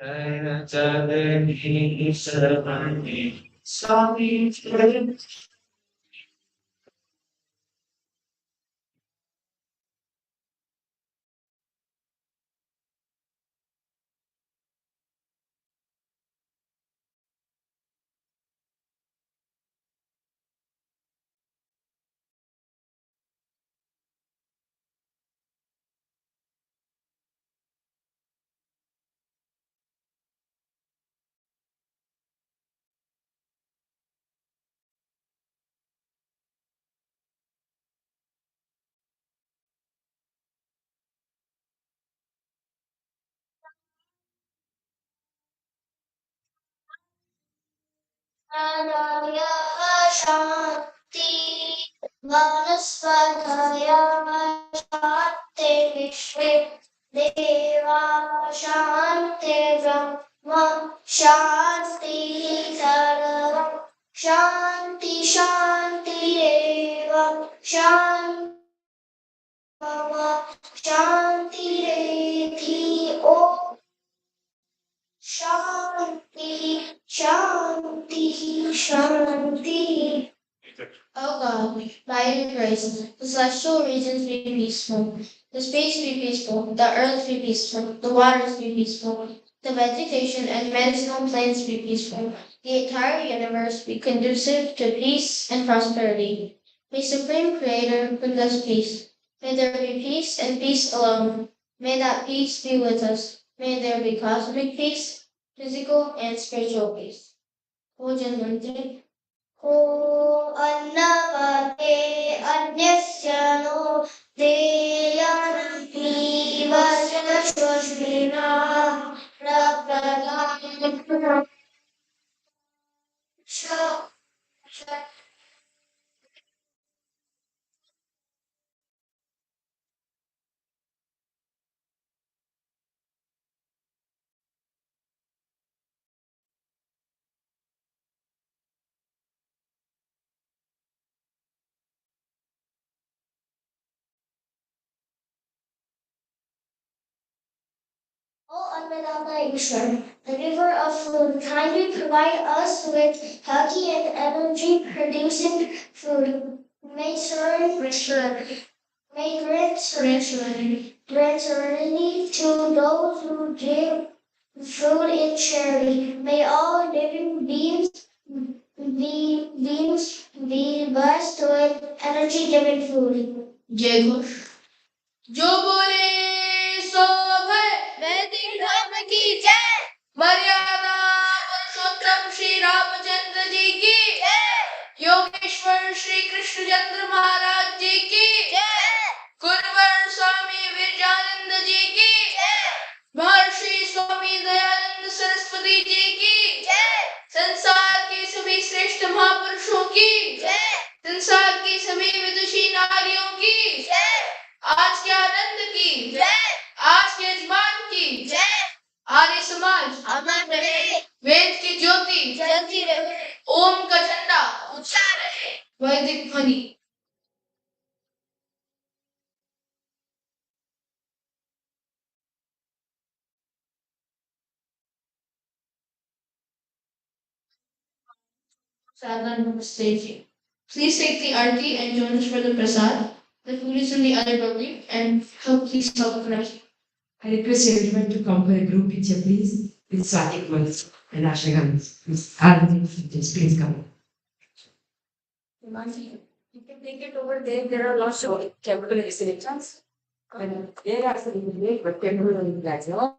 Speaker 3: Jaya Jagadish Sarvani Swami
Speaker 2: प्राणायाः शान्ति वनस्पतयः शान्ति विश्वे देवाः शान्ति ब्रह्म शान्तिः सर्वं शान्ति शान्तिरेव शान्ति शान्तिरेधि ॐ शान्ति शान्ति शान्ति. O God, by your grace, the celestial regions be peaceful, the space be peaceful, the earth be peaceful, the waters be peaceful, the vegetation and medicinal plants be peaceful, the entire universe be conducive to peace and prosperity. May Supreme Creator bring us peace. May there be peace and peace alone. May that peace be with us. May there be cosmic peace, physical and spiritual peace. Bhojan Mantri. को अन्नवते अन्यस्य no देयान्तीवश्वश्विना प्रप्रदान O Annadata Ishwar, the giver of food, kindly provide us with healthy and energy-producing food. May grant serenity to those who give food in charity. May all living beings be blessed with energy-giving food. Jai Ghosh. जो बोले सो भय वैदिक धर्म की जय मर्यादा पुरुषोत्तम श्री रामचंद्र जी की जय योगेश्वर श्री कृष्णचंद्र महाराज जी की जय कुरवर स्वामी विरजानंद जी की जय महर्षि स्वामी दयानंद सरस्वती जी की जय संसार के सभी श्रेष्ठ महापुरुषों की जय संसार की सभी विदुषी नारियों की जय आज के आनंद की जय आज के यजमान की जय आर्य समाज अमर रहे वेद की ज्योति जलती रहे ओम का झंडा ऊंचा रहे वैदिक ध्वनि Sadhana Namaste ji. Please take the arti and join us for the prasad. The food is in the other building and please help connect.
Speaker 8: I request everyone to come for a group picture, please, with Swatik words and Ashagans. Please, please come.
Speaker 1: You can take it over there. There are lots of capital exhibitions. And there are some but capital